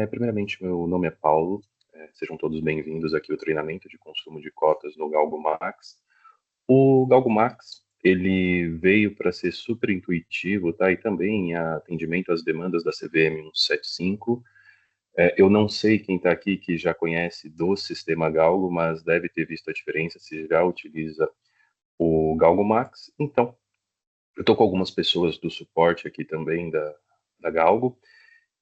Primeiramente, meu nome é Paulo. Sejam todos bem-vindos aqui ao treinamento de consumo de cotas no Galgo Max. O Galgo Max, ele veio para ser super intuitivo, tá? E também em atendimento às demandas da CVM 175. Eu não sei quem está aqui que já conhece do sistema Galgo, mas deve ter visto a diferença se já utiliza o Galgo Max. Então, eu estou com algumas pessoas do suporte aqui também da Galgo.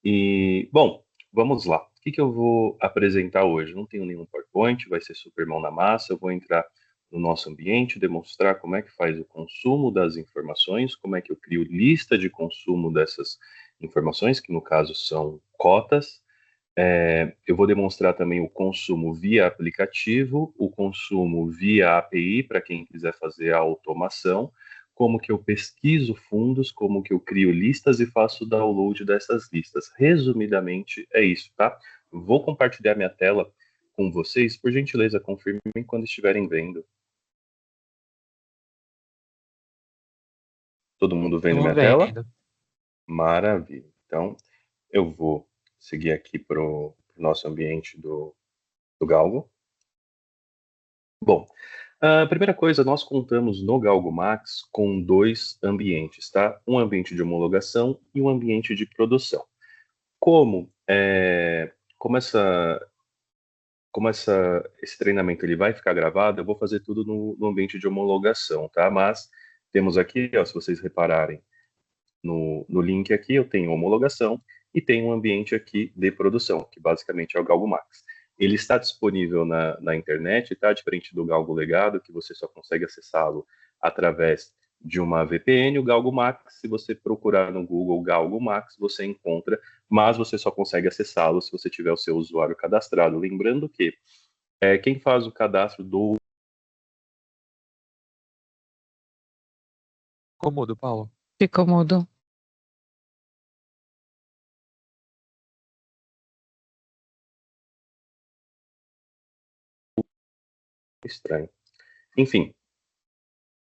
E, bom, vamos lá. O que eu vou apresentar hoje? Não tenho nenhum PowerPoint, vai ser super mão na massa. Eu vou entrar no nosso ambiente, demonstrar como é que faz o consumo das informações, como é que eu crio lista de consumo dessas informações, que no caso são cotas. Eu vou demonstrar também o consumo via aplicativo, o consumo via API, para quem quiser fazer a automação, como que eu pesquiso fundos, como que eu crio listas e faço download dessas listas. Resumidamente, é isso, tá? Vou compartilhar minha tela com vocês. Por gentileza, confirmem quando estiverem vendo. Todo mundo vendo Estamos minha tela? vendo. Maravilha. Então, eu vou seguir aqui para o nosso ambiente do Galgo. Bom, a primeira coisa, nós contamos no Galgo Max com dois ambientes, tá? Um ambiente de homologação e um ambiente de produção. Como, é, como essa, esse treinamento ele vai ficar gravado, eu vou fazer tudo no ambiente de homologação, tá? Mas temos aqui, ó, se vocês repararem no link aqui, eu tenho homologação e tenho um ambiente aqui de produção, que basicamente é o Galgo Max. Ele está disponível na internet, tá? Diferente do Galgo Legado, que você só consegue acessá-lo através de uma VPN. O Galgo Max, se você procurar no Google Galgo Max, você encontra, mas você só consegue acessá-lo se você tiver o seu usuário cadastrado. Lembrando que quem faz o cadastro do Cômodo, Paulo. Ficou mudo. estranho. Enfim,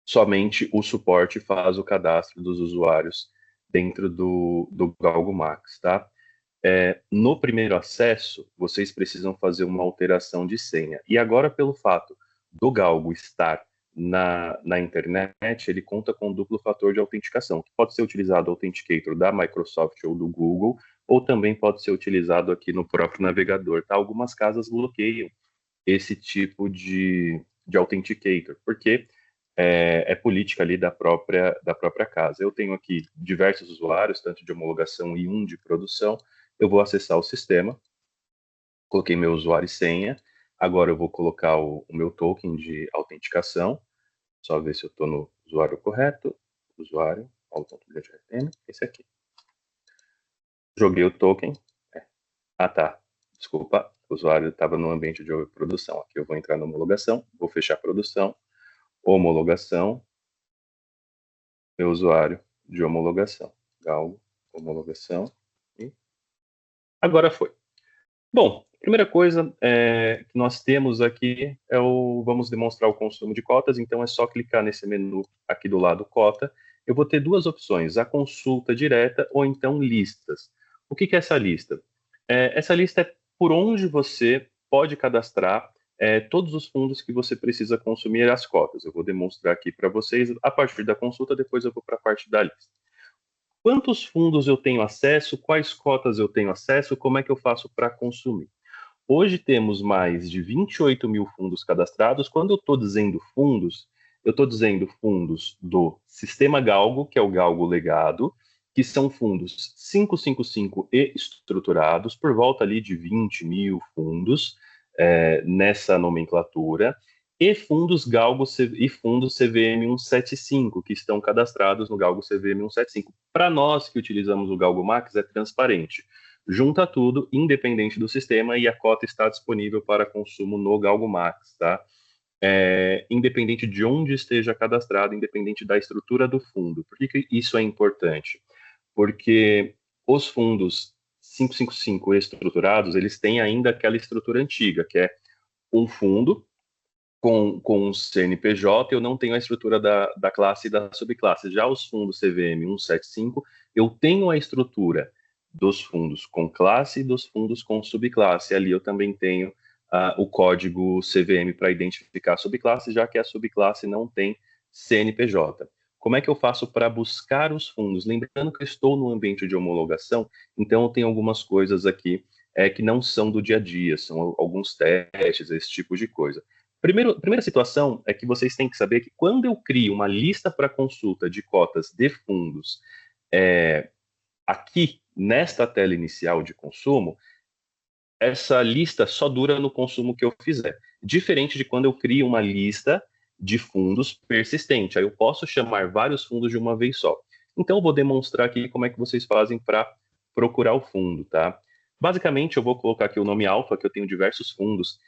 somente o suporte faz o cadastro dos usuários dentro do Galgo Max, tá? No primeiro acesso, vocês precisam fazer uma alteração de senha. E agora, pelo fato do Galgo estar na internet, ele conta com um duplo fator de autenticação, que pode ser utilizado o Authenticator da Microsoft ou do Google, ou também pode ser utilizado aqui no próprio navegador, tá? Algumas casas bloqueiam esse tipo de Authenticator, porque é política ali da própria casa. Eu tenho aqui diversos usuários, tanto de homologação e um de produção. Eu vou acessar o sistema, coloquei meu usuário e senha. Agora eu vou colocar o meu token de autenticação. Só ver se eu estou no usuário correto. Usuário, auto.brilhante.rtm, esse aqui. Joguei o token. Ah, tá. Desculpa, o usuário estava no ambiente de produção. Aqui eu vou entrar na homologação, vou fechar a produção, homologação, meu usuário de homologação. Galgo, homologação. E agora foi. Bom, a primeira coisa que nós temos aqui vamos demonstrar o consumo de cotas, então é só clicar nesse menu aqui do lado cota. Eu vou ter duas opções, a consulta direta ou então listas. O que é essa lista? Essa lista é por onde você pode cadastrar todos os fundos que você precisa consumir as cotas. Eu vou demonstrar aqui para vocês a partir da consulta, depois eu vou para a parte da lista. Quantos fundos eu tenho acesso? Quais cotas eu tenho acesso? Como é que eu faço para consumir? Hoje temos mais de 28 mil fundos cadastrados. Quando eu estou dizendo fundos, eu estou dizendo fundos do Sistema Galgo, que é o Galgo Legado, que são fundos 555 e estruturados, por volta ali de 20 mil fundos nessa nomenclatura, e fundos Galgo e fundos CVM 175, que estão cadastrados no Galgo CVM 175. Para nós que utilizamos o Galgo Max, é transparente. Junta tudo, independente do sistema, e a cota está disponível para consumo no Galgo Max, tá? Independente de onde esteja cadastrado, independente da estrutura do fundo. Por que isso é importante? Porque os fundos 555 estruturados, eles têm ainda aquela estrutura antiga, que é um fundo com um CNPJ, eu não tenho a estrutura da classe e da subclasse. Já os fundos CVM 175, eu tenho a estrutura dos fundos com classe e dos fundos com subclasse. Ali eu também tenho o código CVM para identificar a subclasse, já que a subclasse não tem CNPJ. Como é que eu faço para buscar os fundos? Lembrando que eu estou no ambiente de homologação, então eu tenho algumas coisas aqui que não são do dia a dia, são alguns testes, esse tipo de coisa. Primeira situação é que vocês têm que saber que quando eu crio uma lista para consulta de cotas de fundos aqui nesta tela inicial de consumo, essa lista só dura no consumo que eu fizer. Diferente de quando eu crio uma lista de fundos persistente. Aí eu posso chamar vários fundos de uma vez só. Então eu vou demonstrar aqui como é que vocês fazem para procurar o fundo, tá? Basicamente, eu vou colocar aqui o nome alfa, que eu tenho diversos fundos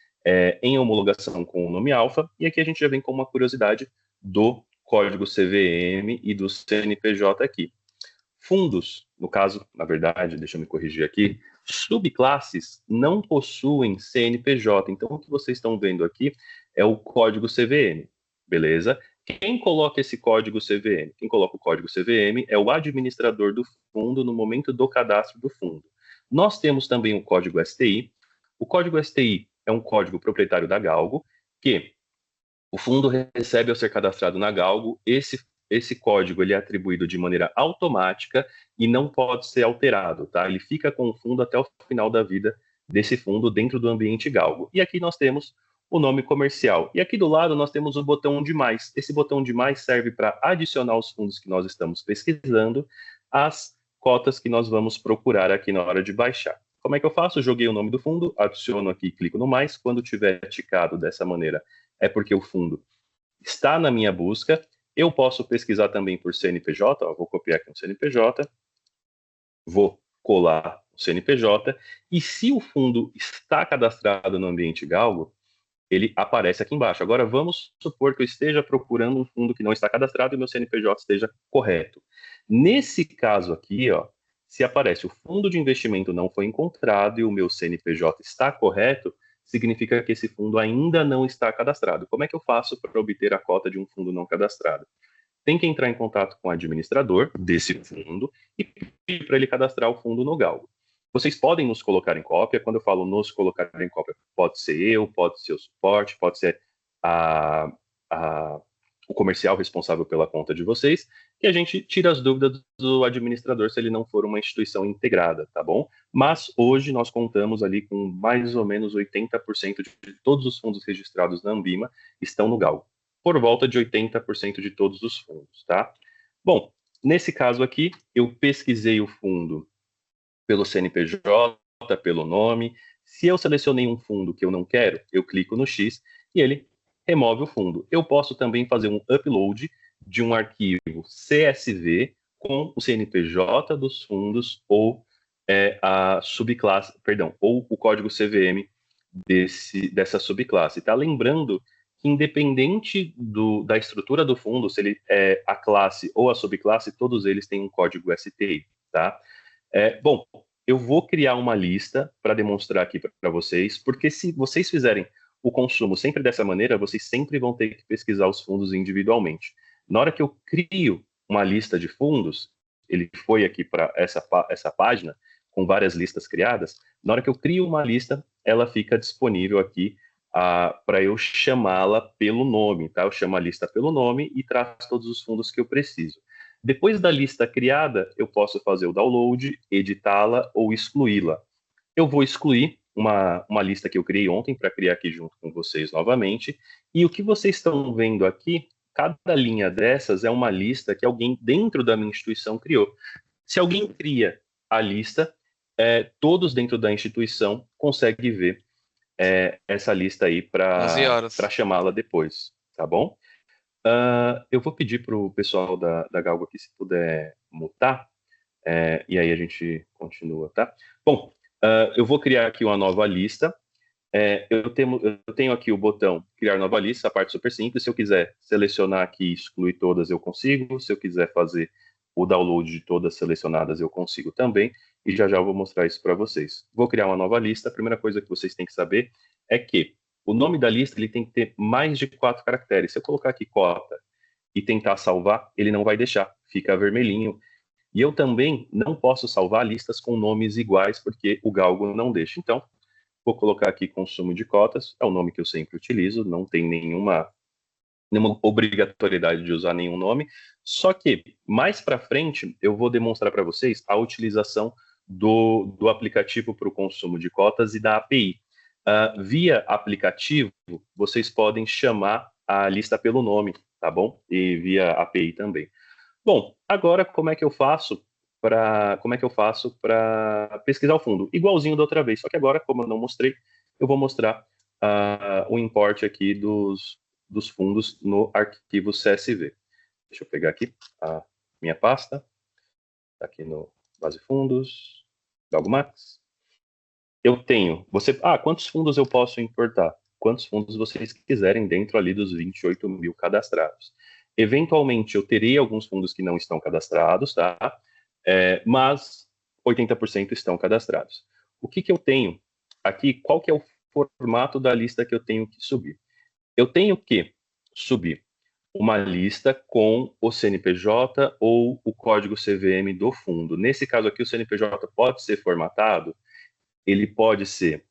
em homologação com o nome alfa, e aqui a gente já vem com uma curiosidade do código CVM e do CNPJ aqui. Fundos, no caso, na verdade, deixa eu me corrigir aqui, subclasses não possuem CNPJ. Então, o que vocês estão vendo aqui é o código CVM, beleza? Quem coloca esse código CVM? Quem coloca o código CVM é o administrador do fundo no momento do cadastro do fundo. Nós temos também o código STI. O código STI é um código proprietário da Galgo, que o fundo recebe ao ser cadastrado na Galgo. Esse código ele é atribuído de maneira automática e não pode ser alterado, tá? Ele fica com o fundo até o final da vida desse fundo dentro do ambiente Galgo. E aqui nós temos o nome comercial. E aqui do lado nós temos o botão de mais. Esse botão de mais serve para adicionar os fundos que nós estamos pesquisando às cotas que nós vamos procurar aqui na hora de baixar. Como é que eu faço? Joguei o nome do fundo, adiciono aqui, clico no mais. Quando tiver ticado dessa maneira, é porque o fundo está na minha busca. Eu posso pesquisar também por CNPJ, vou copiar aqui um CNPJ, vou colar o CNPJ, e se o fundo está cadastrado no ambiente Galgo, ele aparece aqui embaixo. Agora, vamos supor que eu esteja procurando um fundo que não está cadastrado e meu CNPJ esteja correto. Nesse caso aqui, ó, se aparece o fundo de investimento não foi encontrado e o meu CNPJ está correto, significa que esse fundo ainda não está cadastrado. Como é que eu faço para obter a cota de um fundo não cadastrado? Tem que entrar em contato com o administrador desse fundo e pedir para ele cadastrar o fundo no Galgo. Vocês podem nos colocar em cópia. Quando eu falo nos colocar em cópia, pode ser eu, pode ser o suporte, pode ser a, a, o comercial responsável pela conta de vocês, e a gente tira as dúvidas do administrador se ele não for uma instituição integrada, tá bom? Mas hoje nós contamos ali com mais ou menos 80% de todos os fundos registrados na Ambima estão no Galgo, por volta de 80% de todos os fundos, tá? Bom, nesse caso aqui, eu pesquisei o fundo pelo CNPJ, pelo nome. Se eu selecionei um fundo que eu não quero, eu clico no X e ele remove o fundo. Eu posso também fazer um upload de um arquivo CSV com o CNPJ dos fundos ou a subclasse, perdão, ou o código CVM dessa subclasse. Tá? Lembrando que, independente da estrutura do fundo, se ele é a classe ou a subclasse, todos eles têm um código STI. Tá? Bom, eu vou criar uma lista para demonstrar aqui para vocês, porque se vocês fizerem o consumo sempre dessa maneira, vocês sempre vão ter que pesquisar os fundos individualmente. Na hora que eu crio uma lista de fundos, ele foi aqui para essa página, com várias listas criadas, na hora que eu crio uma lista, ela fica disponível aqui para eu chamá-la pelo nome, tá? Eu chamo a lista pelo nome e traz todos os fundos que eu preciso. Depois da lista criada, eu posso fazer o download, editá-la ou excluí-la. Eu vou excluir uma lista que eu criei ontem para criar aqui junto com vocês novamente. E o que vocês estão vendo aqui, cada linha dessas é uma lista que alguém dentro da minha instituição criou. Se alguém cria a lista, todos dentro da instituição conseguem ver essa lista aí 11 para horas. chamá-la depois, tá bom? Eu vou pedir para o pessoal da Galgo aqui se puder mutar, e aí a gente continua, tá? Bom, eu vou criar aqui uma nova lista. Eu tenho aqui o botão criar nova lista, a parte super simples. Se eu quiser selecionar aqui e excluir todas, eu consigo. Se eu quiser fazer o download de todas selecionadas, eu consigo também. E já já eu vou mostrar isso para vocês. Vou criar uma nova lista. A primeira coisa que vocês têm que saber é que o nome da lista ele tem que ter mais de 4 caracteres. Se eu colocar aqui cota e tentar salvar, ele não vai deixar, fica vermelhinho. E eu também não posso salvar listas com nomes iguais, porque o Galgo não deixa. Então, vou colocar aqui consumo de cotas, é o nome que eu sempre utilizo, não tem nenhuma obrigatoriedade de usar nenhum nome. Só que, mais para frente, eu vou demonstrar para vocês a utilização do aplicativo para o consumo de cotas e da API. Via aplicativo, vocês podem chamar a lista pelo nome, tá bom? E via API também. Bom, agora como é que eu faço para pesquisar o fundo? Igualzinho da outra vez, só que agora, como eu não mostrei, eu vou mostrar o import aqui dos fundos no arquivo CSV. Deixa eu pegar aqui a minha pasta, tá aqui no base fundos, Galgomax. Eu tenho, quantos fundos eu posso importar? Quantos fundos vocês quiserem dentro ali dos 28 mil cadastrados. Eventualmente, eu terei alguns fundos que não estão cadastrados, tá? Mas 80% estão cadastrados. O que eu tenho aqui? Qual que é o formato da lista que eu tenho que subir? Eu tenho que subir uma lista com o CNPJ ou o código CVM do fundo. Nesse caso aqui, o CNPJ pode ser formatado, ele pode ser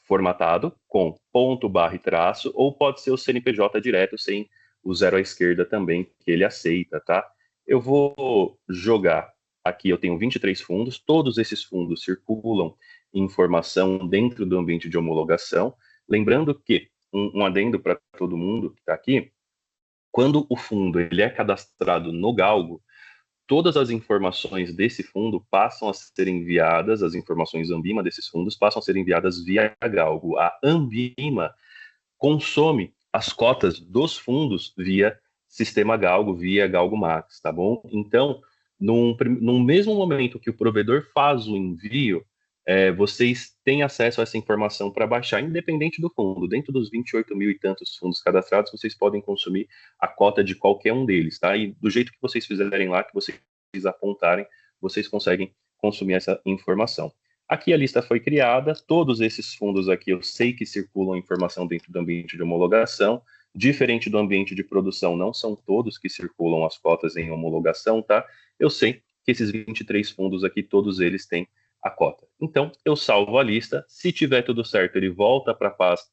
formatado com ponto, barra e traço, ou pode ser o CNPJ direto, sem o zero à esquerda também, que ele aceita, tá? Eu vou jogar aqui, eu tenho 23 fundos, todos esses fundos circulam informação dentro do ambiente de homologação. Lembrando que, um adendo para todo mundo que está aqui, quando o fundo ele é cadastrado no Galgo, todas as informações desse fundo passam a ser enviadas, as informações Ambima desses fundos passam a ser enviadas via Galgo. A Ambima consome as cotas dos fundos via sistema Galgo, via Galgo Max, tá bom? Então, num mesmo momento que o provedor faz o envio, vocês têm acesso a essa informação para baixar, independente do fundo. Dentro dos 28 mil e tantos fundos cadastrados, vocês podem consumir a cota de qualquer um deles, tá? E do jeito que vocês fizerem lá, que vocês apontarem, vocês conseguem consumir essa informação. Aqui a lista foi criada, todos esses fundos aqui eu sei que circulam informação dentro do ambiente de homologação, diferente do ambiente de produção, não são todos que circulam as cotas em homologação, tá? Eu sei que esses 23 fundos aqui, todos eles têm a cota. Então, eu salvo a lista, se tiver tudo certo, ele volta para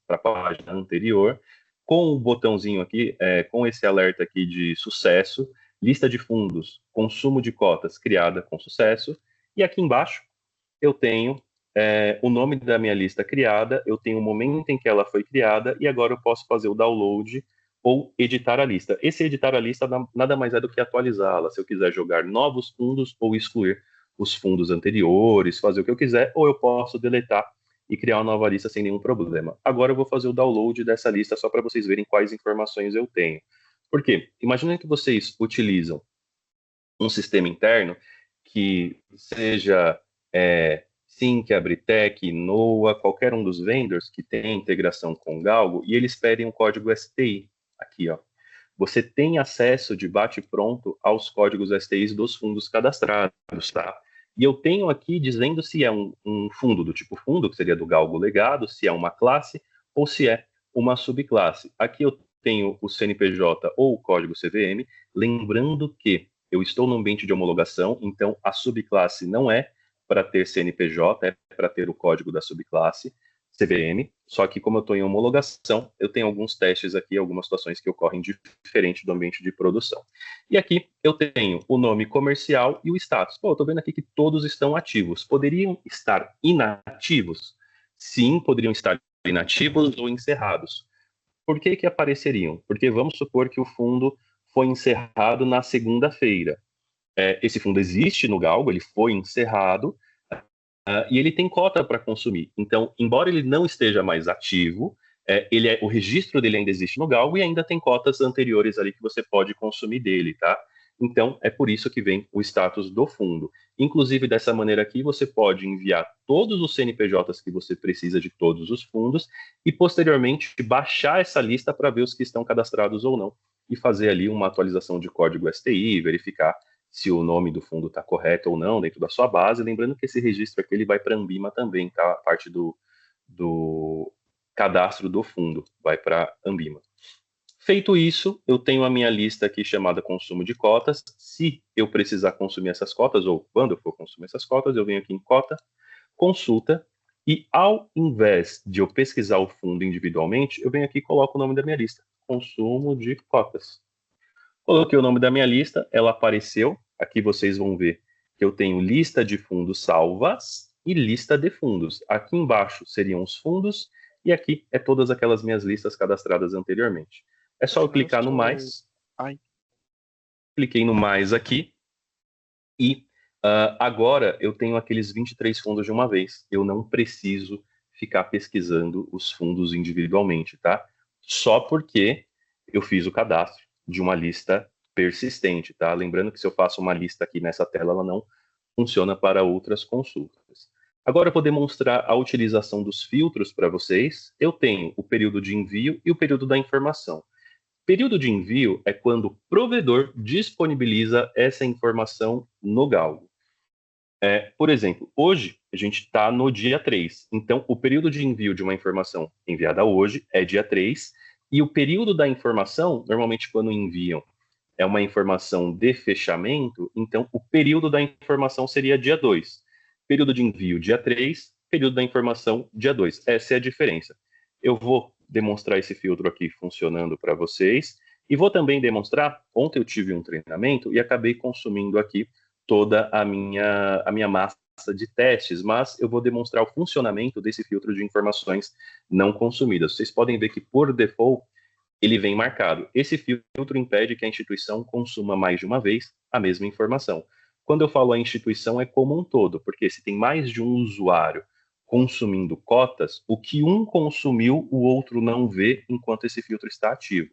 a página anterior, com o botãozinho aqui, com esse alerta aqui de sucesso, lista de fundos, consumo de cotas criada com sucesso, e aqui embaixo eu tenho o nome da minha lista criada, eu tenho o momento em que ela foi criada, e agora eu posso fazer o download ou editar a lista. Esse editar a lista nada mais é do que atualizá-la. Se eu quiser jogar novos fundos ou excluir os fundos anteriores, fazer o que eu quiser, ou eu posso deletar e criar uma nova lista sem nenhum problema. Agora eu vou fazer o download dessa lista só para vocês verem quais informações eu tenho. Por quê? Imaginem que vocês utilizam um sistema interno que seja Sync, Abritec, Noa, qualquer um dos vendors que tem integração com o Galgo, e eles pedem um código STI. Aqui, ó. Você tem acesso de bate-pronto aos códigos STIs dos fundos cadastrados, tá? E eu tenho aqui dizendo se é um fundo do tipo fundo, que seria do Galgo legado, se é uma classe ou se é uma subclasse. Aqui eu tenho o CNPJ ou o código CVM, lembrando que eu estou no ambiente de homologação, então a subclasse não é para ter CNPJ, é para ter o código da subclasse, CVM, só que como eu estou em homologação, eu tenho alguns testes aqui, algumas situações que ocorrem diferente do ambiente de produção. E aqui eu tenho o nome comercial e o status. Pô, eu estou vendo aqui que todos estão ativos. Poderiam estar inativos? Sim, poderiam estar inativos ou encerrados. Por que apareceriam? Porque vamos supor que o fundo foi encerrado na segunda-feira. Esse fundo existe no Galgo, ele foi encerrado, e ele tem cota para consumir. Então, embora ele não esteja mais ativo, o registro dele ainda existe no Galgo e ainda tem cotas anteriores ali que você pode consumir dele, tá? Então, é por isso que vem o status do fundo. Inclusive, dessa maneira aqui, você pode enviar todos os CNPJs que você precisa de todos os fundos e, posteriormente, baixar essa lista para ver os que estão cadastrados ou não e fazer ali uma atualização de código STI, verificar se o nome do fundo está correto ou não dentro da sua base. Lembrando que esse registro aqui ele vai para a Ambima também, tá? A parte do cadastro do fundo vai para a Ambima. Feito isso, eu tenho a minha lista aqui chamada consumo de cotas. Se eu precisar consumir essas cotas, ou quando eu for consumir essas cotas, eu venho aqui em cota, consulta, e ao invés de eu pesquisar o fundo individualmente, eu venho aqui e coloco o nome da minha lista, consumo de cotas. Coloquei o nome da minha lista, ela apareceu. Aqui vocês vão ver que eu tenho lista de fundos salvas e lista de fundos. Aqui embaixo seriam os fundos e aqui é todas aquelas minhas listas cadastradas anteriormente. É só eu Não clicar no estou... mais. Ai, Cliquei no mais aqui e agora eu tenho aqueles 23 fundos de uma vez. Eu não preciso ficar pesquisando os fundos individualmente, tá? Só porque eu fiz o cadastro de uma lista persistente, tá? Lembrando que se eu faço uma lista aqui nessa tela, ela não funciona para outras consultas. Agora eu vou demonstrar a utilização dos filtros para vocês. Eu tenho o período de envio e o período da informação. Período de envio é quando o provedor disponibiliza essa informação no Galgo. Por exemplo, hoje a gente está no dia 3. Então, o período de envio de uma informação enviada hoje é dia 3. E o período da informação, normalmente quando enviam, é uma informação de fechamento, então o período da informação seria dia 2. Período de envio, dia 3. Período da informação, dia 2. Essa é a diferença. Eu vou demonstrar esse filtro aqui funcionando para vocês. E vou também demonstrar, ontem eu tive um treinamento e acabei consumindo aqui toda a minha massa de testes, mas eu vou demonstrar o funcionamento desse filtro de informações não consumidas. Vocês podem ver que, por default, ele vem marcado. Esse filtro impede que a instituição consuma mais de uma vez a mesma informação. Quando eu falo a instituição, é como um todo, porque se tem mais de um usuário consumindo cotas, o que um consumiu, o outro não vê enquanto esse filtro está ativo.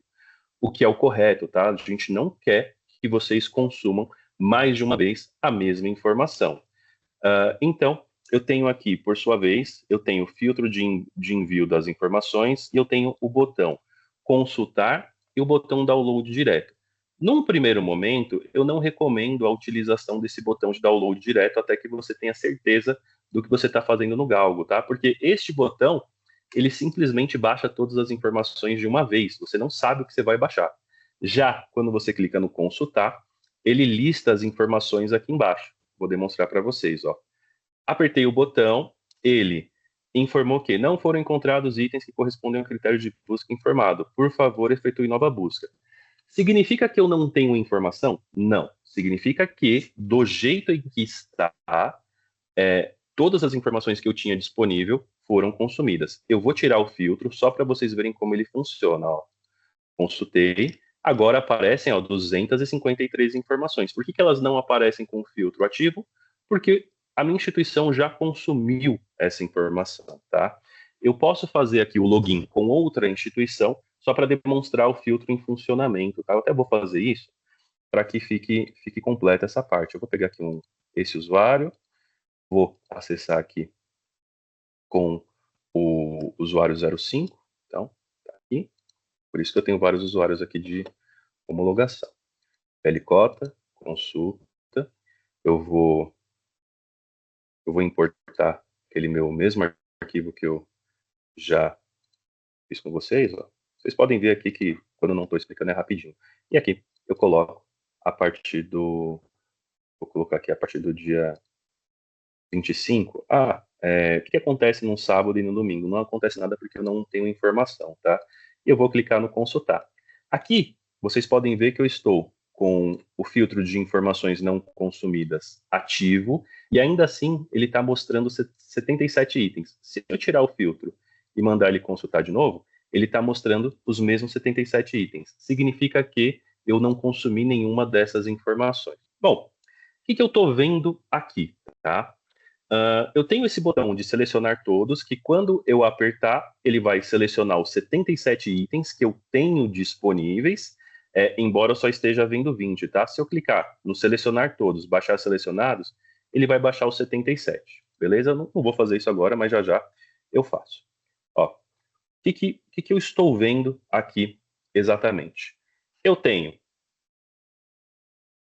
O que é o correto, tá? A gente não quer que vocês consumam mais de uma vez a mesma informação. Então, eu tenho aqui, por sua vez, eu tenho o filtro de envio das informações e eu tenho o botão consultar e o botão download direto. Num primeiro momento, eu não recomendo a utilização desse botão de download direto até que você tenha certeza do que você está fazendo no Galgo, tá? Porque este botão, ele simplesmente baixa todas as informações de uma vez. Você não sabe o que você vai baixar. Já quando você clica no consultar, ele lista as informações aqui embaixo. Vou demonstrar para vocês, ó. Apertei o botão, ele informou que não foram encontrados itens que correspondem ao critério de busca informado. Por favor, efetue nova busca. Significa que eu não tenho informação? Não. Significa que, do jeito em que está, todas as informações que eu tinha disponível foram consumidas. Eu vou tirar o filtro só para vocês verem como ele funciona. Ó. Consultei. Agora aparecem 253 informações. Por que elas não aparecem com o filtro ativo? Porque a minha instituição já consumiu essa informação, tá? Eu posso fazer aqui o login com outra instituição só para demonstrar o filtro em funcionamento, tá? Eu até vou fazer isso para que fique completa essa parte. Eu vou pegar aqui esse usuário, vou acessar aqui com o usuário 05, então, tá aqui. Por isso que eu tenho vários usuários aqui de homologação. Pelicota, consulta. Eu vou importar aquele meu mesmo arquivo que eu já fiz com vocês. Ó. Vocês podem ver aqui que quando eu não estou explicando é rapidinho. E aqui eu coloco a partir do... Vou colocar aqui a partir do dia 25. O que acontece num sábado e no domingo? Não acontece nada porque eu não tenho informação, tá? E eu vou clicar no consultar. Aqui, vocês podem ver que eu estou com o filtro de informações não consumidas ativo, e ainda assim ele está mostrando 77 itens. Se eu tirar o filtro e mandar ele consultar de novo, ele está mostrando os mesmos 77 itens. Significa que eu não consumi nenhuma dessas informações. Bom, o que eu estou vendo aqui, tá? Eu tenho esse botão de selecionar todos, que quando eu apertar, ele vai selecionar os 77 itens que eu tenho disponíveis, embora eu só esteja vendo 20, tá? Se eu clicar no selecionar todos, baixar selecionados, ele vai baixar os 77, beleza? Eu não vou fazer isso agora, mas já já eu faço. Ó, o que eu estou vendo aqui exatamente? Eu tenho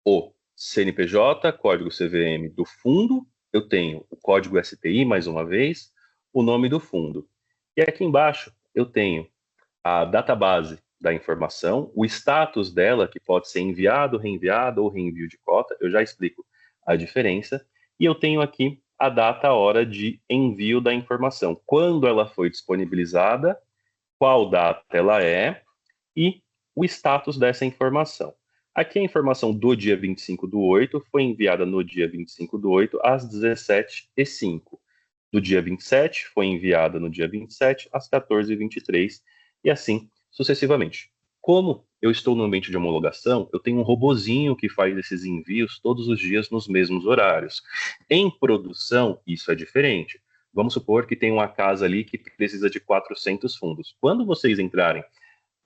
o CNPJ, código CVM do fundo, eu tenho o código STI, mais uma vez, o nome do fundo. E aqui embaixo eu tenho a database da informação, o status dela, que pode ser enviado, reenviado ou reenvio de cota, eu já explico a diferença, e eu tenho aqui a data, a hora de envio da informação, quando ela foi disponibilizada, qual data ela é e o status dessa informação. Aqui a informação do dia 25/8 foi enviada no dia 25/8 às 17h05. Do dia 27 foi enviada no dia 27 às 14h23 e assim sucessivamente. Como eu estou no ambiente de homologação, eu tenho um robozinho que faz esses envios todos os dias nos mesmos horários. Em produção, isso é diferente. Vamos supor que tem uma casa ali que precisa de 400 fundos. Quando vocês entrarem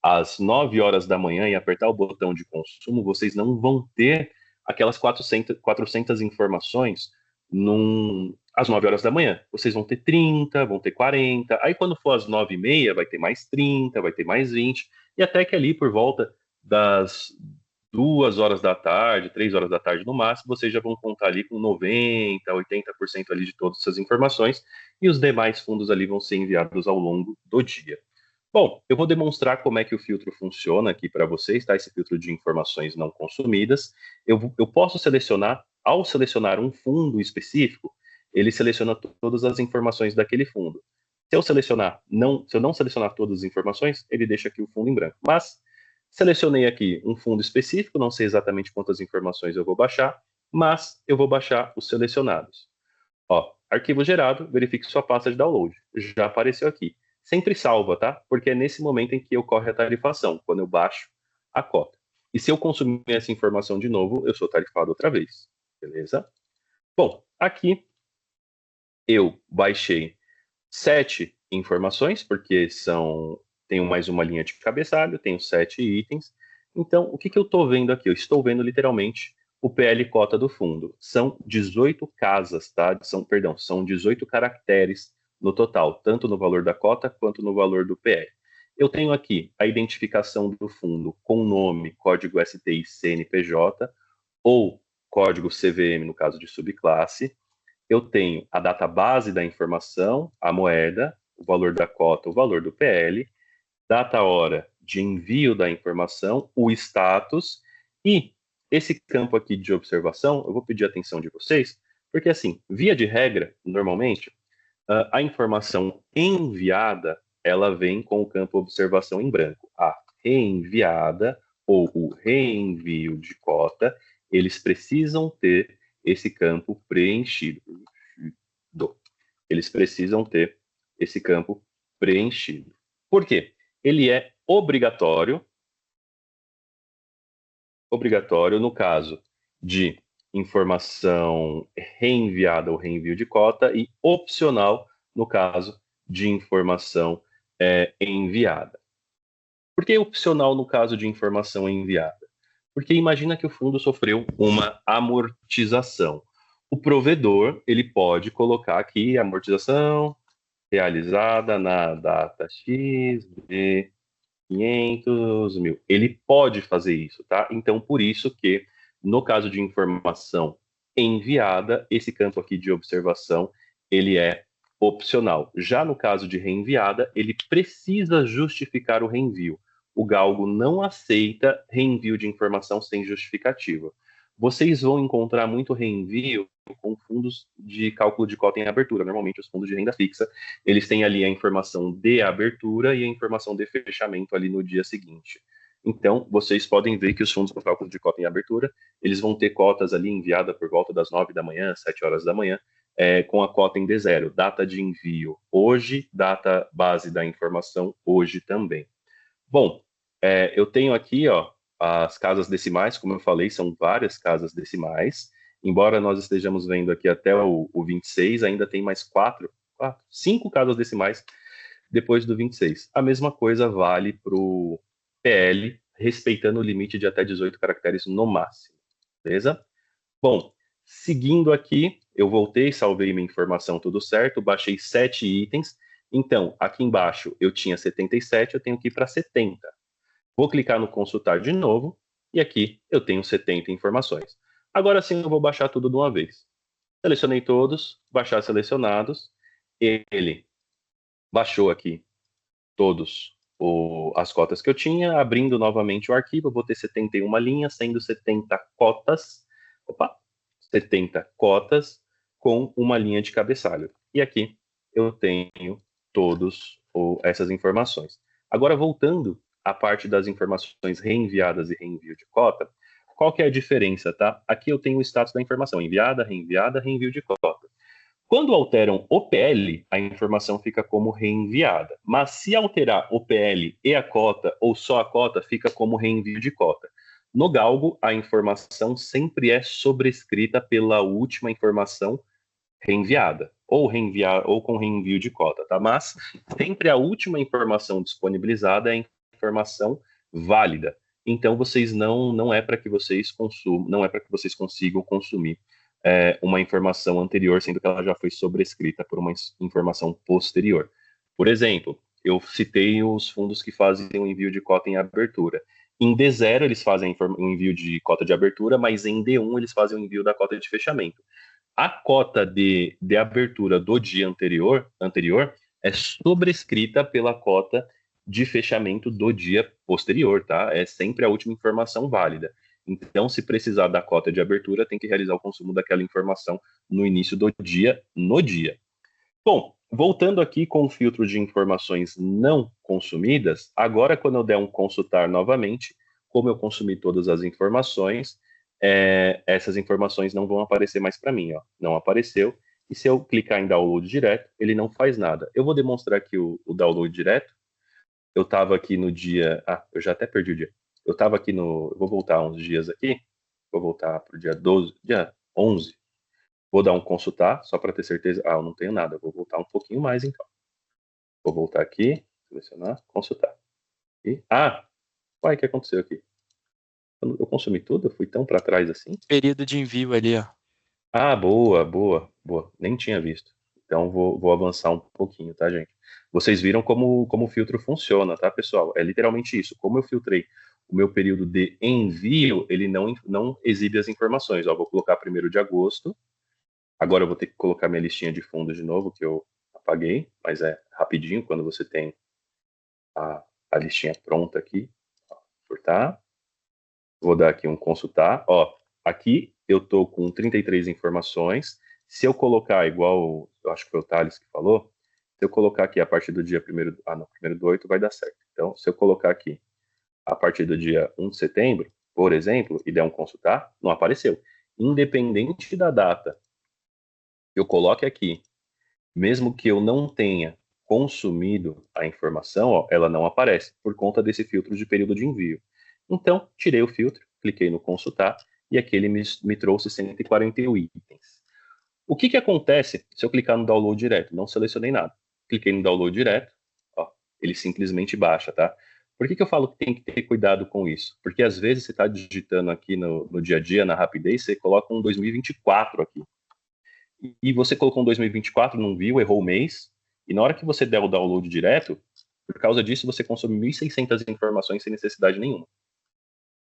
às 9 horas da manhã e apertar o botão de consumo, vocês não vão ter aquelas 400 informações às 9 horas da manhã. Vocês vão ter 30, vão ter 40. Aí quando for às 9h30, vai ter mais 30, vai ter mais 20. E até que ali por volta das 2 horas da tarde, 3 horas da tarde no máximo, vocês já vão contar ali com 90, 80% ali de todas essas informações. E os demais fundos ali vão ser enviados ao longo do dia. Bom, eu vou demonstrar como é que o filtro funciona aqui para vocês, tá? Esse filtro de informações não consumidas. Eu posso selecionar, ao selecionar um fundo específico, ele seleciona todas as informações daquele fundo. Se eu não selecionar todas as informações, ele deixa aqui o fundo em branco. Mas selecionei aqui um fundo específico, não sei exatamente quantas informações eu vou baixar, mas eu vou baixar os selecionados. Ó, arquivo gerado, verifique sua pasta de download. Já apareceu aqui. Sempre salva, tá? Porque é nesse momento em que ocorre a tarifação, quando eu baixo a cota. E se eu consumir essa informação de novo, eu sou tarifado outra vez. Beleza? Bom, aqui eu baixei 7 informações, porque tenho mais uma linha de cabeçalho, tenho 7 itens. Então, o que eu estou vendo aqui? Eu estou vendo literalmente o PL cota do fundo. São 18 casas, tá? São 18 caracteres no total, tanto no valor da cota quanto no valor do PL. Eu tenho aqui a identificação do fundo com nome, código STI CNPJ ou código CVM no caso de subclasse. Eu tenho a data base da informação, a moeda, o valor da cota, o valor do PL, data hora de envio da informação, o status e esse campo aqui de observação, eu vou pedir a atenção de vocês, porque assim, via de regra, normalmente, a informação enviada, ela vem com o campo observação em branco. A reenviada ou o reenvio de cota, eles precisam ter esse campo preenchido. Eles precisam ter esse campo preenchido. Por quê? Ele é obrigatório no caso de informação reenviada ou reenvio de cota e opcional no caso de informação enviada. Por que opcional no caso de informação enviada? Porque imagina que o fundo sofreu uma amortização. O provedor ele pode colocar aqui amortização realizada na data X de 500 mil. Ele pode fazer isso, tá? Então, por isso que, no caso de informação enviada, esse campo aqui de observação, ele é opcional. Já no caso de reenviada, ele precisa justificar o reenvio. O galgo não aceita reenvio de informação sem justificativa. Vocês vão encontrar muito reenvio com fundos de cálculo de cota em abertura. Normalmente, os fundos de renda fixa, eles têm ali a informação de abertura e a informação de fechamento ali no dia seguinte. Então, vocês podem ver que os fundos com cálculo de cota em abertura, eles vão ter cotas ali enviadas por volta das 9 da manhã, 7 horas da manhã, com a cota em D0. Data de envio hoje, data base da informação hoje também. Bom, eu tenho aqui, ó, as casas decimais, como eu falei, são várias casas decimais. Embora nós estejamos vendo aqui até o 26, ainda tem mais 5 casas decimais depois do 26. A mesma coisa vale para o PL, respeitando o limite de até 18 caracteres no máximo. Beleza? Bom, seguindo aqui, eu voltei, salvei minha informação, tudo certo, baixei 7 itens. Então, aqui embaixo eu tinha 77, eu tenho que ir para 70. Vou clicar no consultar de novo e aqui eu tenho 70 informações. Agora sim eu vou baixar tudo de uma vez. Selecionei todos, baixar selecionados. Ele baixou aqui todos as cotas que eu tinha, abrindo novamente o arquivo, eu vou ter 71 linhas, sendo 70 cotas, 70 cotas com uma linha de cabeçalho. E aqui eu tenho todas essas informações. Agora, voltando à parte das informações reenviadas e reenvio de cota, qual que é a diferença, tá? Aqui eu tenho o status da informação, enviada, reenviada, reenvio de cota. Quando alteram o PL, a informação fica como reenviada. Mas se alterar o PL e a cota, ou só a cota, fica como reenvio de cota. No Galgo, a informação sempre é sobrescrita pela última informação reenviada, ou com reenvio de cota, tá? Mas sempre a última informação disponibilizada é a informação válida. Então, vocês não é para que vocês consumam, não é para que vocês consigam consumir uma informação anterior, sendo que ela já foi sobrescrita por uma informação posterior. Por exemplo, eu citei os fundos que fazem o envio de cota em abertura. Em D0 eles fazem o envio de cota de abertura, mas em D1 eles fazem o envio da cota de fechamento. A cota de abertura do dia anterior é sobrescrita pela cota de fechamento do dia posterior, tá? É sempre a última informação válida. Então, se precisar da cota de abertura, tem que realizar o consumo daquela informação no início do dia, no dia. Bom, voltando aqui com o filtro de informações não consumidas, agora quando eu der um consultar novamente, como eu consumi todas as informações, essas informações não vão aparecer mais para mim, ó. Não apareceu. E se eu clicar em download direto, ele não faz nada. Eu vou demonstrar aqui o download direto. Eu estava aqui no dia. Eu já até perdi o dia. Eu estava aqui no. Eu vou voltar uns dias aqui. Vou voltar para o dia 12, dia 11. Vou dar um consultar, só para ter certeza. Eu não tenho nada. Vou voltar um pouquinho mais, então. Vou voltar aqui, selecionar, consultar. Uai, o que aconteceu aqui? Eu consumi tudo? Eu fui tão para trás assim? Período de envio ali, ó. Boa, boa, boa. Nem tinha visto. Então vou avançar um pouquinho, tá, gente? Vocês viram como o filtro funciona, tá, pessoal? É literalmente isso. Como eu filtrei o meu período de envio, ele não exibe as informações. Ó, vou colocar 1º de agosto. Agora eu vou ter que colocar minha listinha de fundos de novo, que eu apaguei, mas é rapidinho quando você tem a listinha pronta aqui. Cortar. Vou dar aqui um consultar. Ó, aqui eu estou com 33 informações. Se eu colocar igual, eu acho que foi o Thales que falou, se eu colocar aqui a partir do dia 1º, não, 1º do 8 vai dar certo. Então, se eu colocar aqui a partir do dia 1 de setembro, por exemplo, e der um consultar, não apareceu. Independente da data, eu coloque aqui, mesmo que eu não tenha consumido a informação, ó, ela não aparece, por conta desse filtro de período de envio. Então, tirei o filtro, cliquei no consultar, e aqui ele me trouxe 141 itens. O que acontece se eu clicar no download direto? Não selecionei nada. Cliquei no download direto, ó, ele simplesmente baixa, tá? Por que eu falo que tem que ter cuidado com isso? Porque às vezes você está digitando aqui no dia a dia, na rapidez, você coloca um 2024 aqui. E você colocou um 2024, não viu, errou o mês, e na hora que você der o download direto, por causa disso você consome 1.600 informações sem necessidade nenhuma.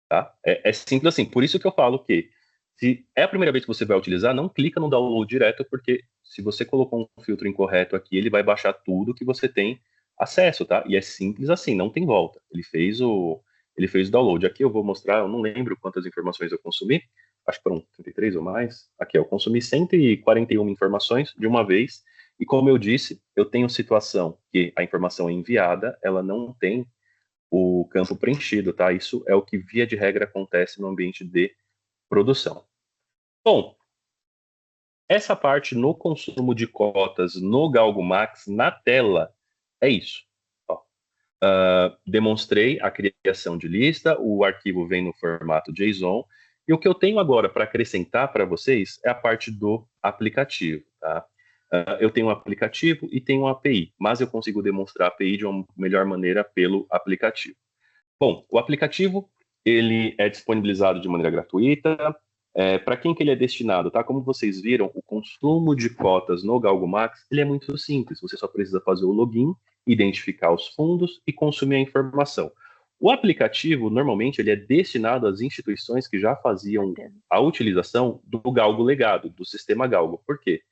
Tá? É simples assim. Por isso que eu falo que, se é a primeira vez que você vai utilizar, não clica no download direto, porque se você colocou um filtro incorreto aqui, ele vai baixar tudo que você tem acesso, tá? E é simples assim, não tem volta. Ele fez o download. Aqui eu vou mostrar, eu não lembro quantas informações eu consumi, acho que foram 33 ou mais. Aqui, eu consumi 141 informações de uma vez, e como eu disse, eu tenho situação que a informação é enviada, ela não tem o campo preenchido, tá? Isso é o que, via de regra, acontece no ambiente de produção. Bom, essa parte no consumo de cotas no Galgo Max, na tela, é isso. Ó, demonstrei a criação de lista, o arquivo vem no formato JSON, e o que eu tenho agora para acrescentar para vocês é a parte do aplicativo, tá? Eu tenho um aplicativo e tenho uma API, mas eu consigo demonstrar a API de uma melhor maneira pelo aplicativo. Bom, o aplicativo ele é disponibilizado de maneira gratuita. Para quem que ele é destinado, tá? Como vocês viram, o consumo de cotas no Galgo Max ele é muito simples. Você só precisa fazer o login, identificar os fundos e consumir a informação. O aplicativo, normalmente, ele é destinado às instituições que já faziam a utilização do Galgo Legado, do sistema Galgo. Por quê?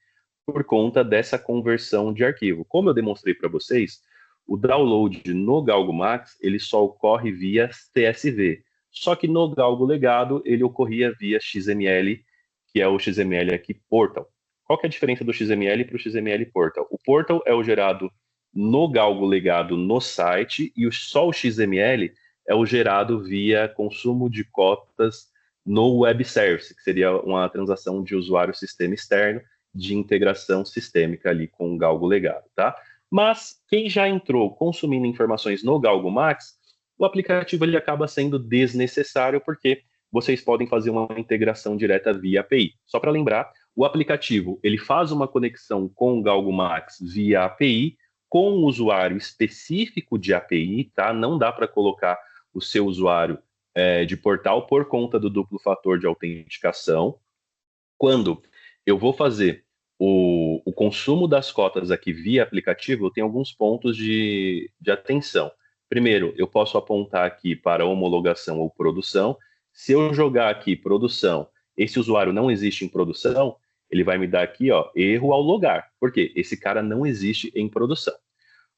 Por conta dessa conversão de arquivo. Como eu demonstrei para vocês, o download no Galgo Max, ele só ocorre via CSV. Só que no Galgo Legado, ele ocorria via XML, que é o XML aqui Portal. Qual que é a diferença do XML para o XML Portal? O Portal é o gerado no Galgo Legado no site e só o XML é o gerado via consumo de cotas no web service, que seria uma transação de usuário-sistema externo de integração sistêmica ali com o Galgo Legado, tá? Mas quem já entrou consumindo informações no Galgo Max, o aplicativo ele acaba sendo desnecessário porque vocês podem fazer uma integração direta via API. Só para lembrar, o aplicativo ele faz uma conexão com o Galgo Max via API, com um usuário específico de API, tá? Não dá para colocar o seu usuário de portal por conta do duplo fator de autenticação. Quando eu vou fazer o consumo das cotas aqui via aplicativo, eu tenho alguns pontos de atenção. Primeiro, eu posso apontar aqui para homologação ou produção. Se eu jogar aqui produção, esse usuário não existe em produção, ele vai me dar aqui, ó, erro ao logar. Por quê? Esse cara não existe em produção.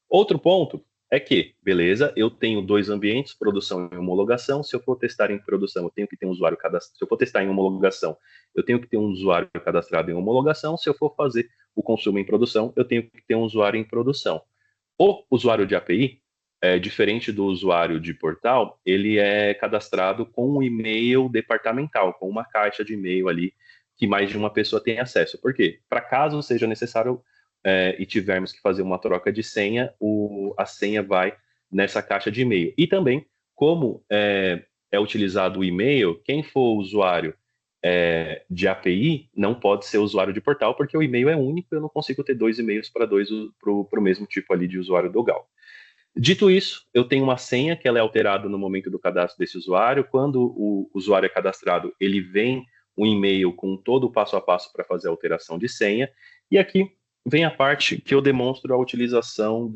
Outro ponto é que, beleza, eu tenho dois ambientes, produção e homologação. Se eu for testar em produção, eu tenho que ter um usuário cadastrado. Se eu for testar em homologação, eu tenho que ter um usuário cadastrado em homologação. Se eu for fazer o consumo em produção, eu tenho que ter um usuário em produção. O usuário de API, diferente do usuário de portal, ele é cadastrado com um e-mail departamental, com uma caixa de e-mail ali que mais de uma pessoa tem acesso. Por quê? Para caso seja necessário e tivermos que fazer uma troca de senha, a senha vai nessa caixa de e-mail. E também, como é utilizado o e-mail, quem for usuário de API não pode ser usuário de portal, porque o e-mail é único, eu não consigo ter dois e-mails para o mesmo tipo ali de usuário do Gal. Dito isso, eu tenho uma senha que ela é alterada no momento do cadastro desse usuário. Quando o usuário é cadastrado, ele vem um e-mail com todo o passo a passo para fazer a alteração de senha. E aqui vem a parte que eu demonstro a utilização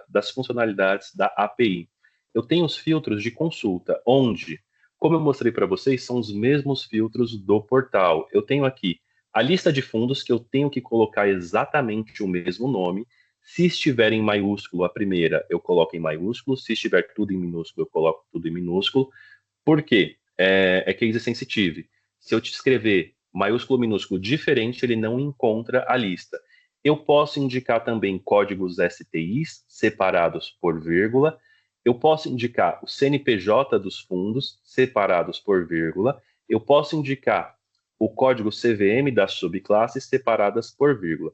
das funcionalidades da API. Eu tenho os filtros de consulta, onde, como eu mostrei para vocês, são os mesmos filtros do portal. Eu tenho aqui a lista de fundos, que eu tenho que colocar exatamente o mesmo nome. Se estiver em maiúsculo, a primeira eu coloco em maiúsculo. Se estiver tudo em minúsculo, eu coloco tudo em minúsculo. Por quê? É case sensitive. Se eu te escrever maiúsculo minúsculo diferente, ele não encontra a lista. Eu posso indicar também códigos STIs separados por vírgula. Eu posso indicar o CNPJ dos fundos separados por vírgula. Eu posso indicar o código CVM das subclasses separadas por vírgula.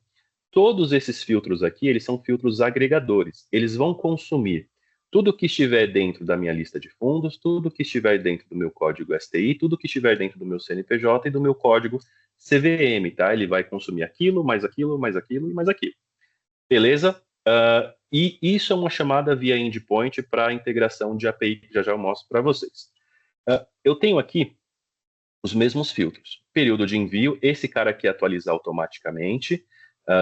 Todos esses filtros aqui, eles são filtros agregadores. Eles vão consumir tudo que estiver dentro da minha lista de fundos, tudo que estiver dentro do meu código STI, tudo que estiver dentro do meu CNPJ e do meu código CVM, tá? Ele vai consumir aquilo, mais aquilo, mais aquilo e mais aquilo. Beleza? E isso é uma chamada via endpoint para integração de API, que já eu mostro para vocês. Eu tenho aqui os mesmos filtros. Período de envio, esse cara aqui atualiza automaticamente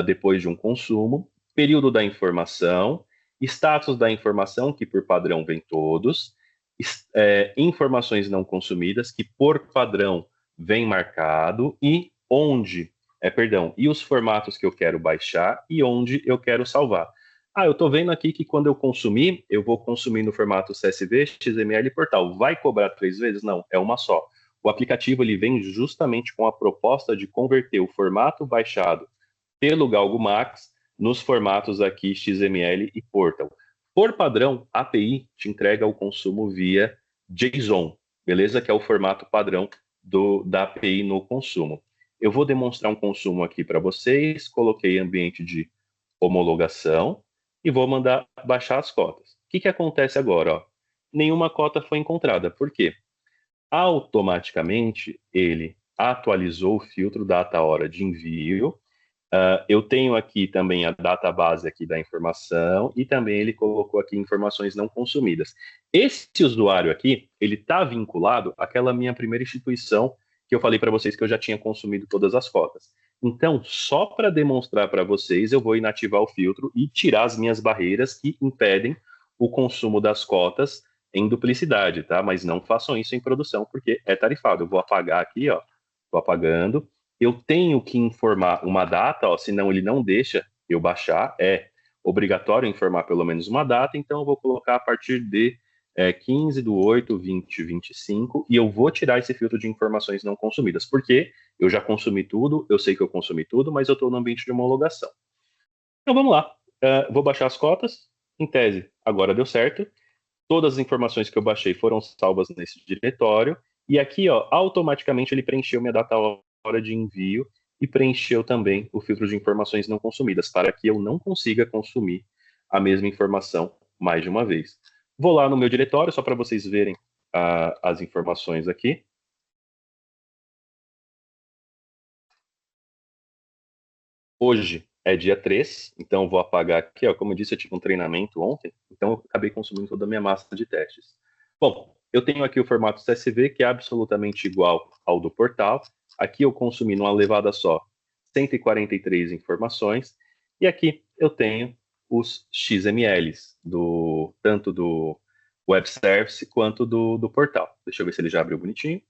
depois de um consumo. Período da informação, status da informação, que por padrão vem todos, informações não consumidas, que por padrão vem marcado, e e os formatos que eu quero baixar e onde eu quero salvar. Eu estou vendo aqui que quando eu consumir, eu vou consumir no formato CSV, XML e portal. Vai cobrar 3 vezes? Não, é uma só. O aplicativo ele vem justamente com a proposta de converter o formato baixado pelo Galgo Max nos formatos aqui XML e Portal. Por padrão, a API te entrega o consumo via JSON, beleza? Que é o formato padrão da API no consumo. Eu vou demonstrar um consumo aqui para vocês, coloquei ambiente de homologação e vou mandar baixar as cotas. O que acontece agora? Nenhuma cota foi encontrada. Por quê? Automaticamente, ele atualizou o filtro data-hora de envio. Eu tenho aqui também a database aqui da informação e também ele colocou aqui informações não consumidas. Esse usuário aqui, ele está vinculado àquela minha primeira instituição que eu falei para vocês que eu já tinha consumido todas as cotas. Então, só para demonstrar para vocês, eu vou inativar o filtro e tirar as minhas barreiras que impedem o consumo das cotas em duplicidade, tá? Mas não façam isso em produção, porque é tarifado. Eu vou apagar aqui, ó. Estou apagando. Eu tenho que informar uma data, ó, senão ele não deixa eu baixar. obrigatório informar pelo menos uma data, então eu vou colocar a partir de 15/8/2025, e eu vou tirar esse filtro de informações não consumidas, porque eu já consumi tudo, eu sei que eu consumi tudo, mas eu estou no ambiente de homologação. Então vamos lá, vou baixar as cotas, em tese, agora deu certo, todas as informações que eu baixei foram salvas nesse diretório, e aqui, ó, automaticamente ele preencheu minha data hora de envio e preencheu também o filtro de informações não consumidas, para que eu não consiga consumir a mesma informação mais de uma vez. Vou lá no meu diretório, só para vocês verem as informações aqui. Hoje é dia 3, então vou apagar aqui, ó, como eu disse, eu tive um treinamento ontem, então eu acabei consumindo toda a minha massa de testes. Bom, eu tenho aqui o formato CSV, que é absolutamente igual ao do portal. Aqui eu consumi numa levada só 143 informações, e aqui eu tenho os XMLs, tanto do web service quanto do portal. Deixa eu ver se ele já abriu bonitinho.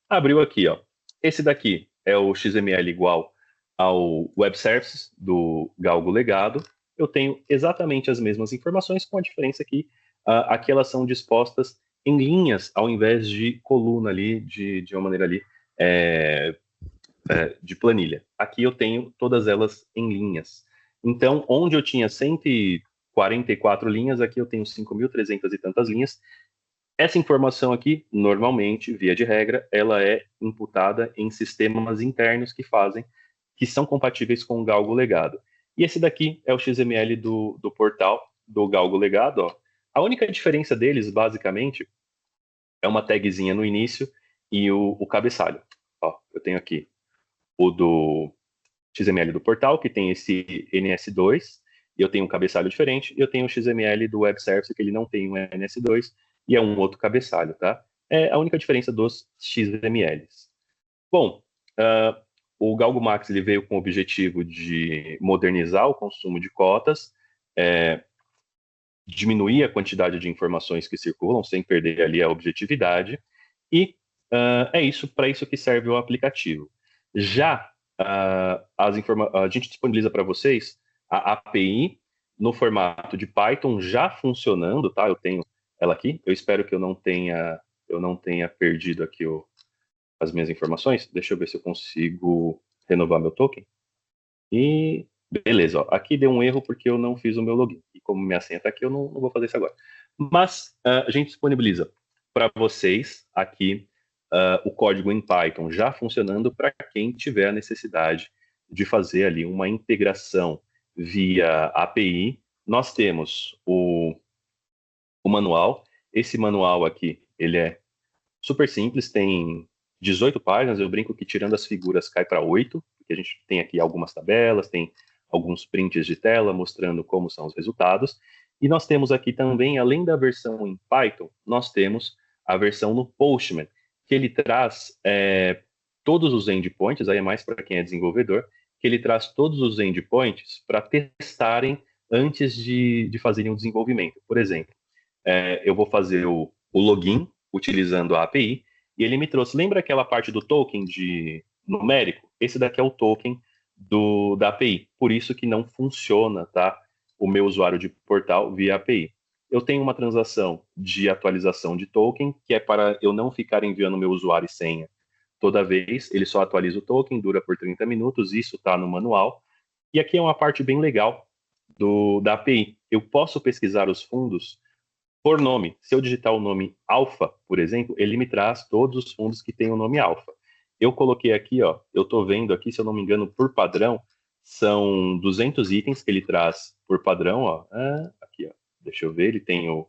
Abriu aqui, ó. Esse daqui é o XML igual ao web services do Galgo Legado. Eu tenho exatamente as mesmas informações, com a diferença que aqui elas são dispostas em linhas, ao invés de coluna ali, de uma maneira ali, de planilha. Aqui eu tenho todas elas em linhas. Então, onde eu tinha 144 linhas, aqui eu tenho 5.300 e tantas linhas. Essa informação aqui, normalmente, via de regra, ela é imputada em sistemas internos que são compatíveis com o Galgo Legado. E esse daqui é o XML do portal do Galgo Legado. Ó. A única diferença deles, basicamente, é uma tagzinha no início e o cabeçalho. Ó, eu tenho aqui o do XML do portal, que tem esse NS2, e eu tenho um cabeçalho diferente, e eu tenho o XML do Web Service, que ele não tem um NS2, e é um outro cabeçalho, tá? É a única diferença dos XMLs. Bom, o Galgo Max ele veio com o objetivo de modernizar o consumo de cotas, diminuir a quantidade de informações que circulam, sem perder ali a objetividade, e é isso, para isso que serve o aplicativo. Já a gente disponibiliza para vocês a API no formato de Python já funcionando, tá? Eu tenho ela aqui. Eu espero que eu não tenha perdido aqui as minhas informações. Deixa eu ver se eu consigo renovar meu token. E beleza, ó. Aqui deu um erro porque eu não fiz o meu login. E como minha senha está aqui, eu não vou fazer isso agora. Mas a gente disponibiliza para vocês aqui o código em Python já funcionando para quem tiver a necessidade de fazer ali uma integração via API. Nós temos o manual. Esse manual aqui, ele é super simples, tem 18 páginas. Eu brinco que tirando as figuras cai para 8, porque a gente tem aqui algumas tabelas, tem alguns prints de tela mostrando como são os resultados. E nós temos aqui também, além da versão em Python, nós temos a versão no Postman, que ele traz todos os endpoints, aí é mais para quem é desenvolvedor, que ele traz todos os endpoints para testarem antes de fazerem o desenvolvimento. Por exemplo, eu vou fazer o login utilizando a API, e ele me trouxe, lembra aquela parte do token de numérico? Esse daqui é o token da API, por isso que não funciona, tá? O meu usuário de portal via API. Eu tenho uma transação de atualização de token, que é para eu não ficar enviando meu usuário e senha toda vez, ele só atualiza o token, dura por 30 minutos, isso está no manual. E aqui é uma parte bem legal da API. Eu posso pesquisar os fundos por nome. Se eu digitar o nome alfa, por exemplo, ele me traz todos os fundos que têm o nome alfa. Eu coloquei aqui, ó, eu estou vendo aqui, se eu não me engano, por padrão, são 200 itens que ele traz por padrão, ó. Aqui, ó, deixa eu ver, ele tem o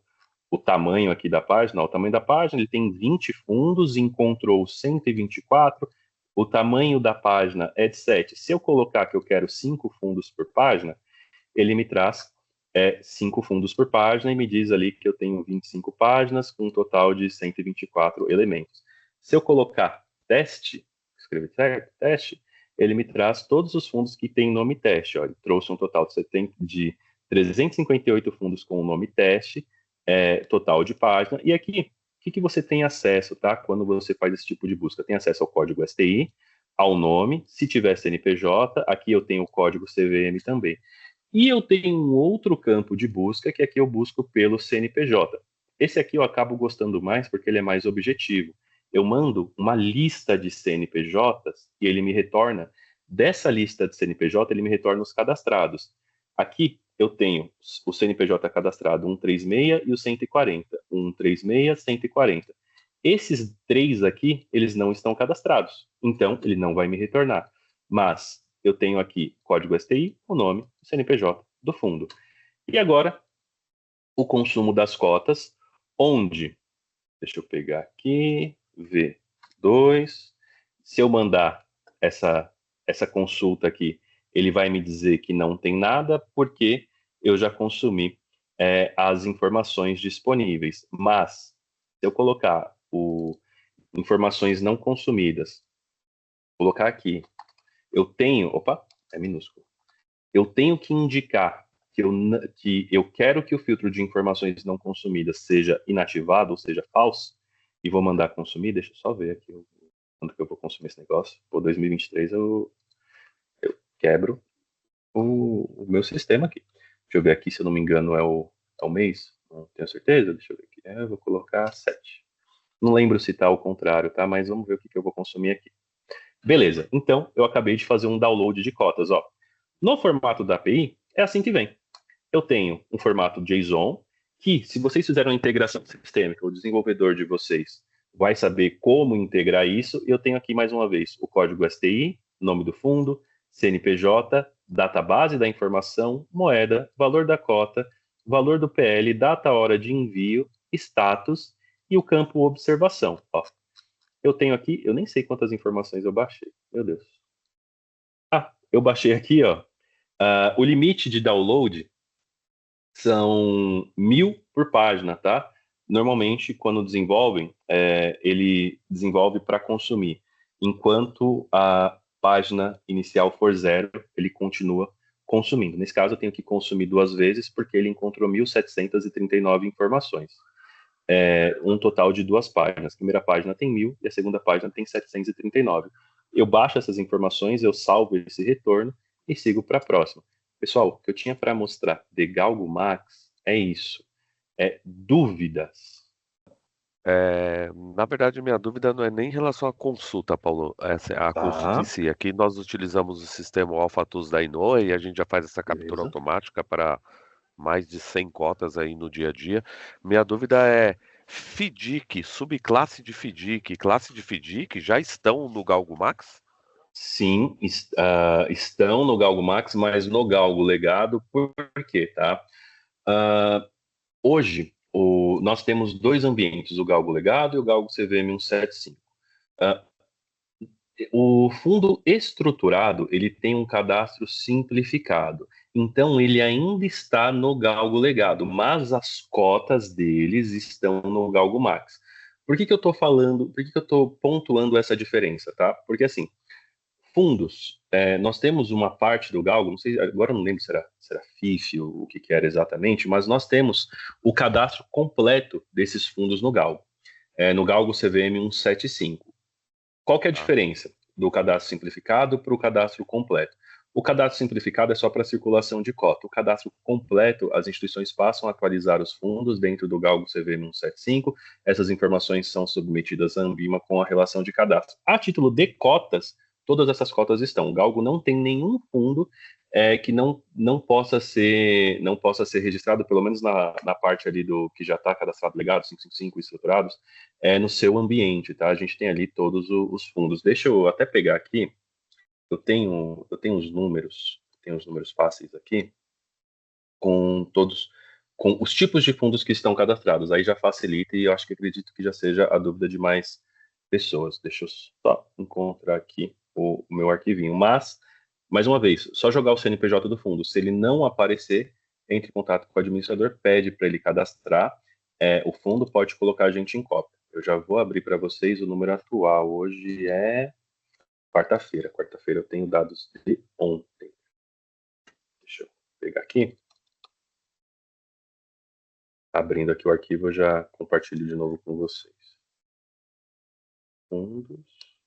tamanho aqui da página, ó, o tamanho da página, ele tem 20 fundos, encontrou 124, o tamanho da página é de 7. Se eu colocar que eu quero 5 fundos por página, ele me traz 5 fundos por página e me diz ali que eu tenho 25 páginas com um total de 124 elementos. Se eu colocar teste, escrever certo, teste, ele me traz todos os fundos que tem nome teste. Ó, ele trouxe um total de 358 fundos com o nome teste, total de página. E aqui, o que você tem acesso, tá? Quando você faz esse tipo de busca? Tem acesso ao código STI, ao nome, se tiver CNPJ, aqui eu tenho o código CVM também. E eu tenho um outro campo de busca, que aqui eu busco pelo CNPJ. Esse aqui eu acabo gostando mais porque ele é mais objetivo. Eu mando uma lista de CNPJs e ele me retorna, dessa lista de CNPJ, ele me retorna os cadastrados. Aqui eu tenho o CNPJ cadastrado 136 e o 140. 136, 140. Esses três aqui, eles não estão cadastrados. Então, ele não vai me retornar. Mas eu tenho aqui código STI, o nome, o CNPJ do fundo. E agora, o consumo das cotas, onde, deixa eu pegar aqui, V2, se eu mandar essa consulta aqui, ele vai me dizer que não tem nada, porque eu já consumi as informações disponíveis. Mas, se eu colocar informações não consumidas, colocar aqui, eu tenho, opa, é minúsculo, eu tenho que indicar que eu quero que o filtro de informações não consumidas seja inativado, ou seja, falso, e vou mandar consumir. Deixa eu só ver aqui quando que eu vou consumir esse negócio. Por 2023 eu quebro o meu sistema aqui. Deixa eu ver aqui, se eu não me engano, é o mês. Não tenho certeza. Deixa eu ver aqui. Eu vou colocar 7. Não lembro se tá ao contrário, tá? Mas vamos ver o que eu vou consumir aqui. Beleza. Então, eu acabei de fazer um download de cotas, ó. No formato da API, é assim que vem. Eu tenho um formato JSON, que, se vocês fizeram uma integração sistêmica, o desenvolvedor de vocês vai saber como integrar isso. Eu tenho aqui, mais uma vez, o código STI, nome do fundo, CNPJ, database da informação, moeda, valor da cota, valor do PL, data, hora de envio, status e o campo observação. Ó, eu tenho aqui, eu nem sei quantas informações eu baixei. Meu Deus. Eu baixei aqui, ó. O limite de download são 1.000 por página, tá? Normalmente, quando desenvolvem, ele desenvolve para consumir. Enquanto a página inicial for 0, ele continua consumindo. Nesse caso, eu tenho que consumir 2 vezes, porque ele encontrou 1.739 informações. Um total de 2 páginas. A primeira página tem 1.000 e a segunda página tem 739. Eu baixo essas informações, eu salvo esse retorno e sigo para a próxima. Pessoal, o que eu tinha para mostrar de Galgo Max é isso. Dúvidas. Na verdade, minha dúvida não é nem em relação à consulta, Paulo. Essa é a consulta em Tá, si. Aqui nós utilizamos o sistema AlphaTools da Inoue e a gente já faz essa captura beleza. automática para mais de 100 cotas aí no dia a dia. Minha dúvida é FDIC, subclasse de FDIC, classe de FDIC já estão no Galgo Max? Sim, estão no Galgo Max, mas no Galgo Legado, por quê, tá? Hoje, nós temos 2 ambientes, o Galgo Legado e o Galgo CVM 175. O fundo estruturado, ele tem um cadastro simplificado. Então, ele ainda está no Galgo Legado, mas as cotas deles estão no Galgo Max. Por que que eu estou falando, por que que eu estou pontuando essa diferença, tá? Porque, assim, fundos, nós temos uma parte do Galgo, não sei, agora eu não lembro se era FIF ou o que era exatamente, mas nós temos o cadastro completo desses fundos no Galgo, no Galgo CVM 175. Qual que é a Tá. diferença do cadastro simplificado para o cadastro completo? O cadastro simplificado é só para circulação de cota. O cadastro completo, as instituições passam a atualizar os fundos dentro do Galgo CVM 175. Essas informações são submetidas à Anbima com a relação de cadastro. A título de cotas, todas essas cotas estão. O Galgo não tem nenhum fundo que não possa ser registrado, pelo menos na parte ali do que já está cadastrado, legado 555 estruturados, no seu ambiente, tá? A gente tem ali todos os fundos. Deixa eu até pegar aqui. Eu tenho os números fáceis aqui com todos, com os tipos de fundos que estão cadastrados. Aí já facilita e eu acho que acredito que já seja a dúvida de mais pessoas. Deixa eu só encontrar aqui o meu arquivinho. Mas, mais uma vez, só jogar o CNPJ do fundo. Se ele não aparecer, entre em contato com o administrador, pede para ele cadastrar. O fundo pode colocar a gente em cópia. Eu já vou abrir para vocês o número atual. Hoje é quarta-feira. Quarta-feira eu tenho dados de ontem. Deixa eu pegar aqui. Abrindo aqui o arquivo, eu já compartilho de novo com vocês. Fundos.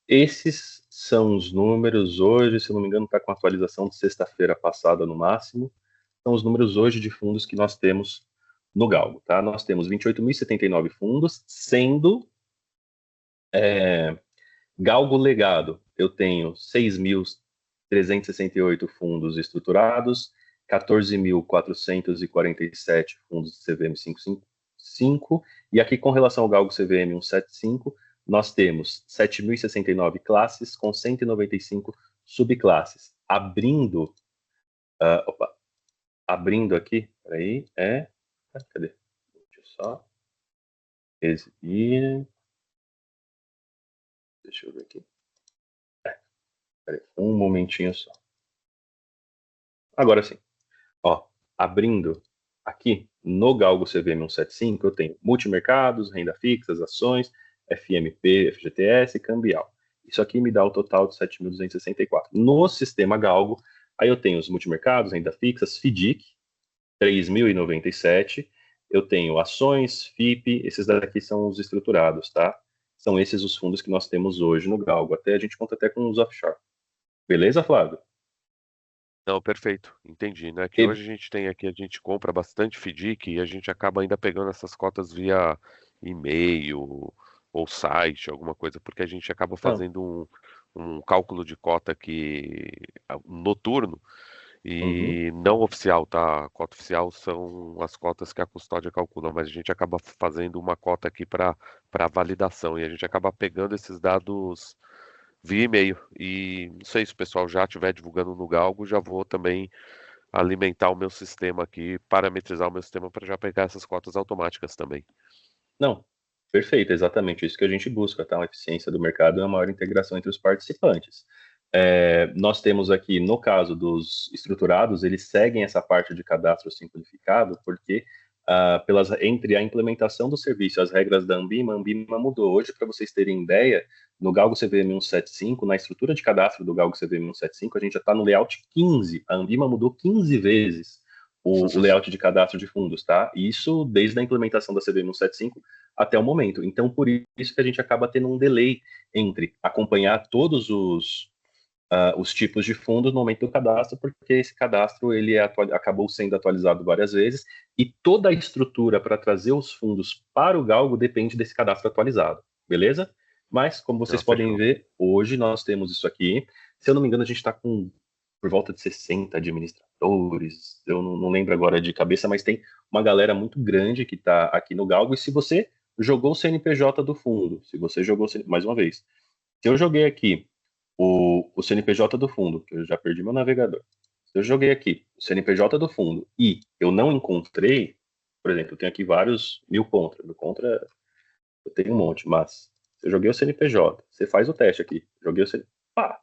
Esses são os números hoje, se não me engano, está com atualização de sexta-feira passada no máximo. são os números hoje de fundos que nós temos no Galgo, tá? Nós temos 28.079 fundos, sendo Galgo legado, eu tenho 6.368 fundos estruturados, 14.447 fundos de CVM 555, e aqui com relação ao Galgo CVM 175, nós temos 7.069 classes com 195 subclasses. Abrindo aqui, peraí, cadê? Deixa eu só exibir. Deixa eu ver aqui. Peraí, um momentinho só. Agora sim. Ó, abrindo aqui no Galgo CVM 175, eu tenho multimercados, renda fixa, ações, FMP, FGTS e cambial. Isso aqui me dá o total de 7.264. No sistema Galgo, aí eu tenho os multimercados, renda fixas, FDIC, 3.097. Eu tenho ações, FIP, esses daqui são os estruturados, tá? São esses os fundos que nós temos hoje no Galgo. Até a gente conta até com os offshore. Beleza, Flávio? Não, perfeito, entendi, né? Que hoje a gente tem aqui, a gente compra bastante FDIC e a gente acaba ainda pegando essas cotas via e-mail ou site, alguma coisa, porque a gente acaba fazendo um cálculo de cota aqui noturno e não oficial, tá? A cota oficial são as cotas que a custódia calcula, mas a gente acaba fazendo uma cota aqui para validação e a gente acaba pegando esses dados via e-mail. E não sei se o pessoal já estiver divulgando no Galgo, já vou também alimentar o meu sistema aqui, parametrizar o meu sistema para já pegar essas cotas automáticas também. Não, perfeito, exatamente isso que a gente busca, tá? A eficiência do mercado é a maior integração entre os participantes. Nós temos aqui, no caso dos estruturados, eles seguem essa parte de cadastro simplificado, porque entre a implementação do serviço e as regras da Anbima, a Anbima mudou. Hoje, para vocês terem ideia, no Galgo CVM 175, na estrutura de cadastro do Galgo CVM 175, a gente já está no layout 15. A Anbima mudou 15 vezes o layout de cadastro de fundos, tá? Isso desde a implementação da CVM 175 até o momento. Então, por isso que a gente acaba tendo um delay entre acompanhar todos os tipos de fundos no momento do cadastro, porque esse cadastro ele acabou sendo atualizado várias vezes e toda a estrutura para trazer os fundos para o Galgo depende desse cadastro atualizado, beleza? Mas, como vocês podem ver, hoje nós temos isso aqui. Se eu não me engano, a gente está com por volta de 60 administradores, eu não lembro agora de cabeça, mas tem uma galera muito grande que está aqui no Galgo, e se você jogou o CNPJ do fundo, se você jogou, mais uma vez, se eu joguei aqui o CNPJ do fundo, que eu já perdi meu navegador. Se eu joguei aqui o CNPJ do fundo e eu não encontrei, por exemplo, eu tenho aqui vários mil contra eu tenho um monte, mas se eu joguei o CNPJ, você faz o teste aqui, joguei o CNPJ,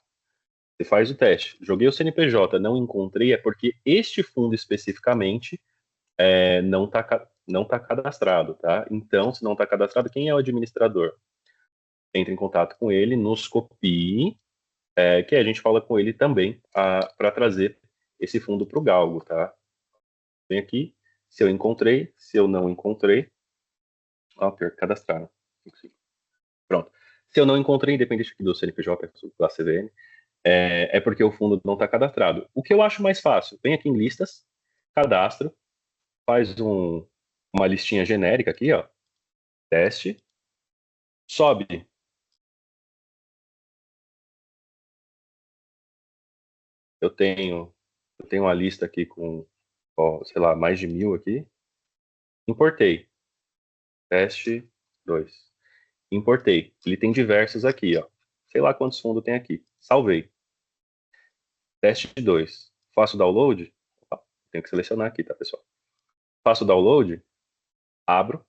você faz o teste, joguei o CNPJ, não encontrei, é porque este fundo especificamente não tá cadastrado, tá? Então, se não está cadastrado, quem é o administrador? Entre em contato com ele, nos copie, que a gente fala com ele também para trazer esse fundo para o Galgo, tá? Vem aqui, se eu encontrei, se eu não encontrei, pior que cadastraram. Pronto. Se eu não encontrei, independente aqui do CNPJ, da CVM, é porque o fundo não está cadastrado. O que eu acho mais fácil, vem aqui em listas, cadastro, faz uma listinha genérica aqui, ó, teste, sobe. Eu tenho uma lista aqui com, sei lá, mais de 1.000 aqui. Importei. Teste 2. Importei. Ele tem diversos aqui, ó. Sei lá quantos fundos tem aqui. Salvei. Teste 2. Faço download. Tenho que selecionar aqui, tá, pessoal? Faço download, abro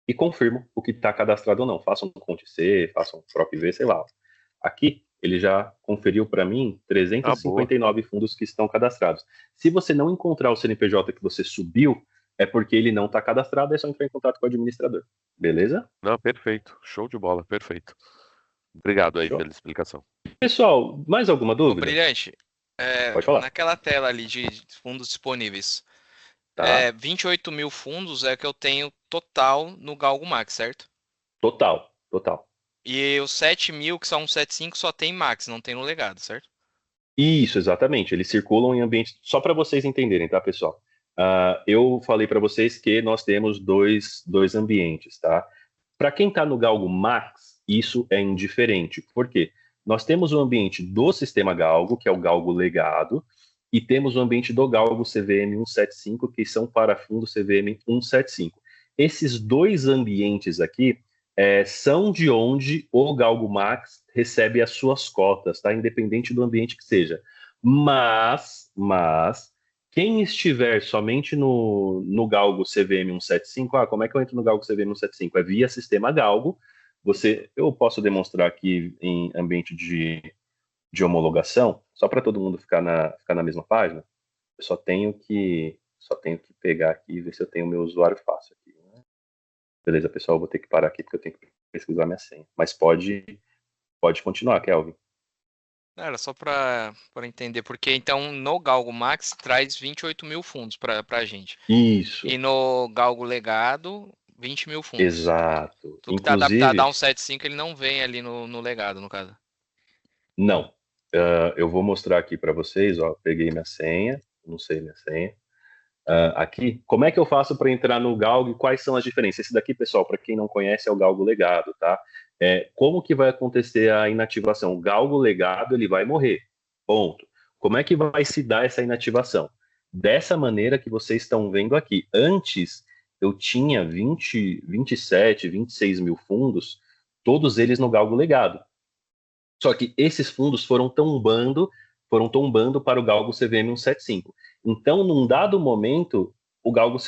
e confirmo o que está cadastrado ou não. Faço um Cont-C, faço um PROC-V, sei lá. Aqui, ele já conferiu para mim 359 fundos que estão cadastrados. Se você não encontrar o CNPJ que você subiu, é porque ele não está cadastrado, é só entrar em contato com o administrador. Beleza? Não, perfeito. Show de bola, perfeito. Obrigado aí pela explicação. Pessoal, mais alguma dúvida? Brilhante, Pode falar. naquela tela ali de fundos disponíveis, Tá. 28 mil fundos é que eu tenho total no Galgo Max, certo? Total. E os 7 mil, que são 75, só tem Max, não tem no legado, certo? Isso, exatamente. Eles circulam em ambientes. Só para vocês entenderem, tá, pessoal? Eu falei para vocês que nós temos dois ambientes, tá? Para quem está no Galgo Max, isso é indiferente. Por quê? Nós temos o ambiente do sistema Galgo, que é o Galgo legado, e temos o ambiente do Galgo CVM 175, que são para fundo CVM 175. Esses dois ambientes aqui são de onde o Galgo Max recebe as suas cotas, tá? Independente do ambiente que seja. Mas quem estiver somente no Galgo CVM 175, como é que eu entro no Galgo CVM 175? É via sistema Galgo. Eu posso demonstrar aqui em ambiente de homologação, só para todo mundo ficar na mesma página. Eu só tenho que pegar aqui e ver se eu tenho o meu usuário fácil aqui. Né? Beleza, pessoal, eu vou ter que parar aqui porque eu tenho que pesquisar minha senha. Mas pode continuar, Kelvin. Era só para entender, porque então no Galgo Max traz 28 mil fundos para a gente. Isso. E no Galgo Legado, 20 mil fundos. Exato. Tudo que está adaptado a 175, ele não vem ali no Legado, no caso. Não. Eu vou mostrar aqui para vocês, ó, peguei minha senha, não sei minha senha. Aqui, como é que eu faço para entrar no Galgo e quais são as diferenças? Esse daqui, pessoal, para quem não conhece, é o Galgo Legado, tá? Como que vai acontecer a inativação? O Galgo Legado, ele vai morrer, ponto. Como é que vai se dar essa inativação? Dessa maneira que vocês estão vendo aqui. Antes, eu tinha 27, 26 mil fundos, todos eles no Galgo Legado. Só que esses fundos foram tombando para o Galgo CVM 175. Então, num dado momento, o Galgo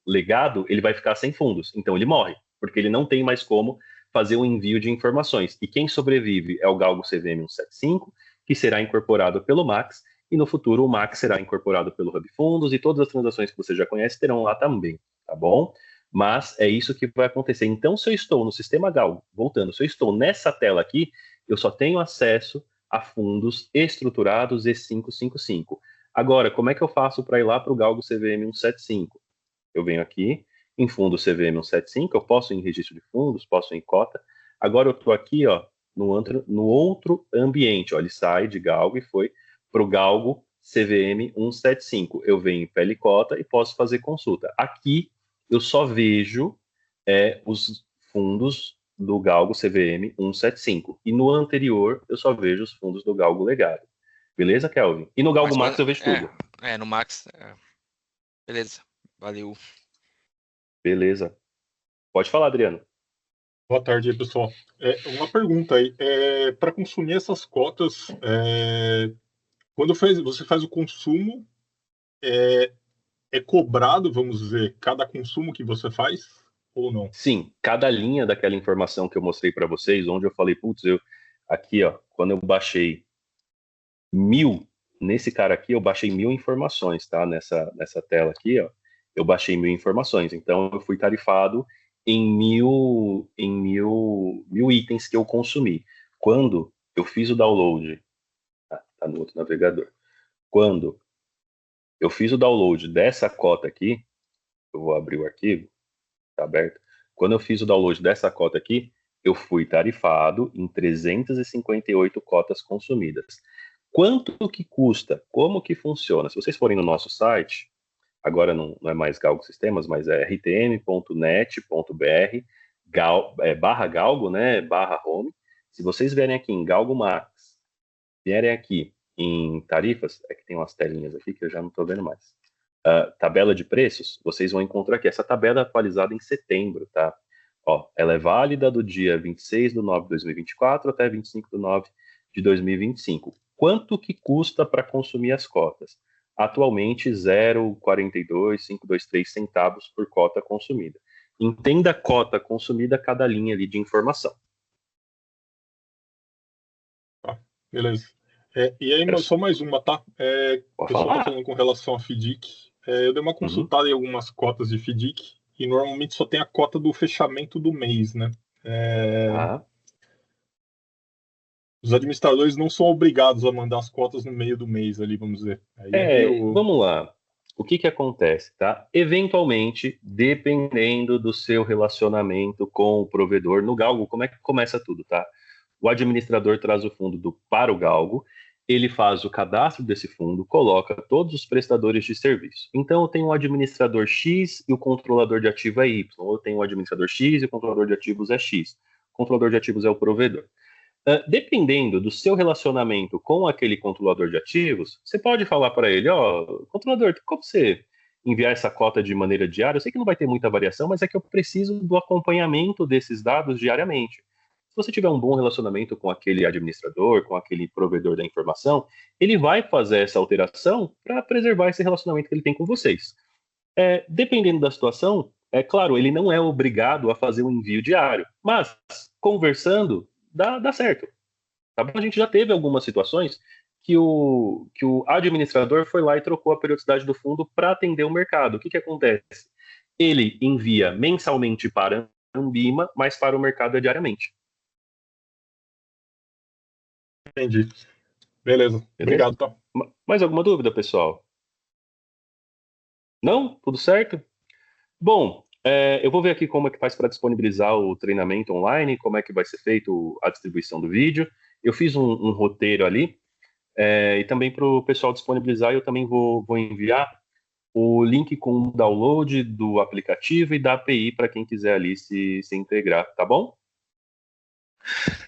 legado, ele vai ficar sem fundos. Então, ele morre, porque ele não tem mais como fazer o envio de informações. E quem sobrevive é o Galgo CVM 175, que será incorporado pelo Max, e no futuro o Max será incorporado pelo Hub Fundos, e todas as transações que você já conhece terão lá também, tá bom? Mas é isso que vai acontecer. Então, se eu estou no sistema Galgo, voltando, se eu estou nessa tela aqui, eu só tenho acesso a fundos estruturados E555. Agora, como é que eu faço para ir lá para o Galgo CVM 175? Eu venho aqui, em fundo CVM 175, eu posso ir em registro de fundos, posso ir em cota. Agora eu estou aqui, ó, no outro ambiente. Ó, ele sai de Galgo e foi para o Galgo CVM 175. Eu venho em pele cota e posso fazer consulta. Aqui eu só vejo os fundos do Galgo CVM 175. E no anterior, eu só vejo os fundos do Galgo Legado. Beleza, Kelvin? E no Galgo Max eu vejo tudo. No Max. Beleza, valeu. Beleza. Pode falar, Adriano. Boa tarde aí, pessoal. Uma pergunta aí. Para consumir essas cotas, quando você faz o consumo, é cobrado, vamos dizer, cada consumo que você faz ou não? Sim, cada linha daquela informação que eu mostrei para vocês, onde eu falei, aqui, ó, quando eu baixei 1000, nesse cara aqui, eu baixei 1000 informações, tá? Nessa tela aqui, ó, eu baixei 1000 informações. Então, eu fui tarifado em mil itens que eu consumi. Quando eu fiz o download, tá no outro navegador. Quando eu fiz o download dessa cota aqui, eu vou abrir o arquivo, tá aberto. Quando eu fiz o download dessa cota aqui, eu fui tarifado em 358 cotas consumidas. Quanto que custa? Como que funciona? Se vocês forem no nosso site, agora não é mais Galgo Sistemas, mas é rtm.net.br /galgo, né, /home. Se vocês vierem aqui em Galgo Max, vierem aqui em tarifas, é que tem umas telinhas aqui que eu já não estou vendo mais. Tabela de preços, vocês vão encontrar aqui. Essa tabela é atualizada em setembro, tá? Ó, ela é válida do dia 26/9/2024 até 25/9/2025. Quanto que custa para consumir as cotas? Atualmente, 0,42523 centavos por cota consumida. Entenda cota consumida cada linha ali de informação. Tá, beleza. E aí, só mais uma, tá? O pessoal tá falando com relação a FDIC. Eu dei uma consultada em algumas cotas de FDIC e normalmente só tem a cota do fechamento do mês, né? Os administradores não são obrigados a mandar as cotas no meio do mês ali, vamos dizer. Vamos lá. O que acontece, tá? Eventualmente, dependendo do seu relacionamento com o provedor, no Galgo, como é que começa tudo, tá? O administrador traz o fundo para o Galgo ele faz o cadastro desse fundo, coloca todos os prestadores de serviço. Então, eu tenho um administrador X e o controlador de ativo é Y. Eu tenho um administrador X e o controlador de ativos é X. O controlador de ativos é o provedor. Dependendo do seu relacionamento com aquele controlador de ativos, você pode falar para ele, controlador, tem como você enviar essa cota de maneira diária? Eu sei que não vai ter muita variação, mas é que eu preciso do acompanhamento desses dados diariamente. Se você tiver um bom relacionamento com aquele administrador, com aquele provedor da informação, ele vai fazer essa alteração para preservar esse relacionamento que ele tem com vocês. Dependendo da situação, é claro, ele não é obrigado a fazer um envio diário, mas conversando, dá certo. Tá bom? A gente já teve algumas situações que o administrador foi lá e trocou a periodicidade do fundo para atender o mercado. O que acontece? Ele envia mensalmente para a Ambima, mas para o mercado diariamente. Entendi. Beleza. Obrigado, tá? Mais alguma dúvida, pessoal? Não? Tudo certo? Bom, eu vou ver aqui como é que faz para disponibilizar o treinamento online, como é que vai ser feito a distribuição do vídeo. Eu fiz um roteiro ali, e também para o pessoal disponibilizar, eu também vou enviar o link com o download do aplicativo e da API para quem quiser ali se integrar, tá bom?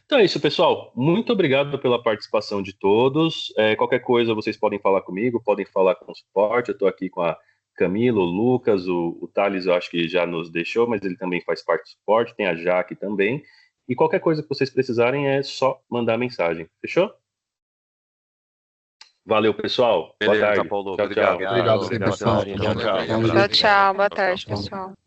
Então é isso, pessoal. Muito obrigado pela participação de todos. Qualquer coisa vocês podem falar comigo, podem falar com o suporte. Eu estou aqui com a Camila, o Lucas, o Thales eu acho que já nos deixou, mas ele também faz parte do suporte. Tem a Jaque também. E qualquer coisa que vocês precisarem é só mandar mensagem. Fechou? Valeu, pessoal. Beleza, boa tarde. Paulo. Tchau, Obrigado. tchau. Obrigado. Pessoal. Tchau, tchau. Boa tarde, pessoal.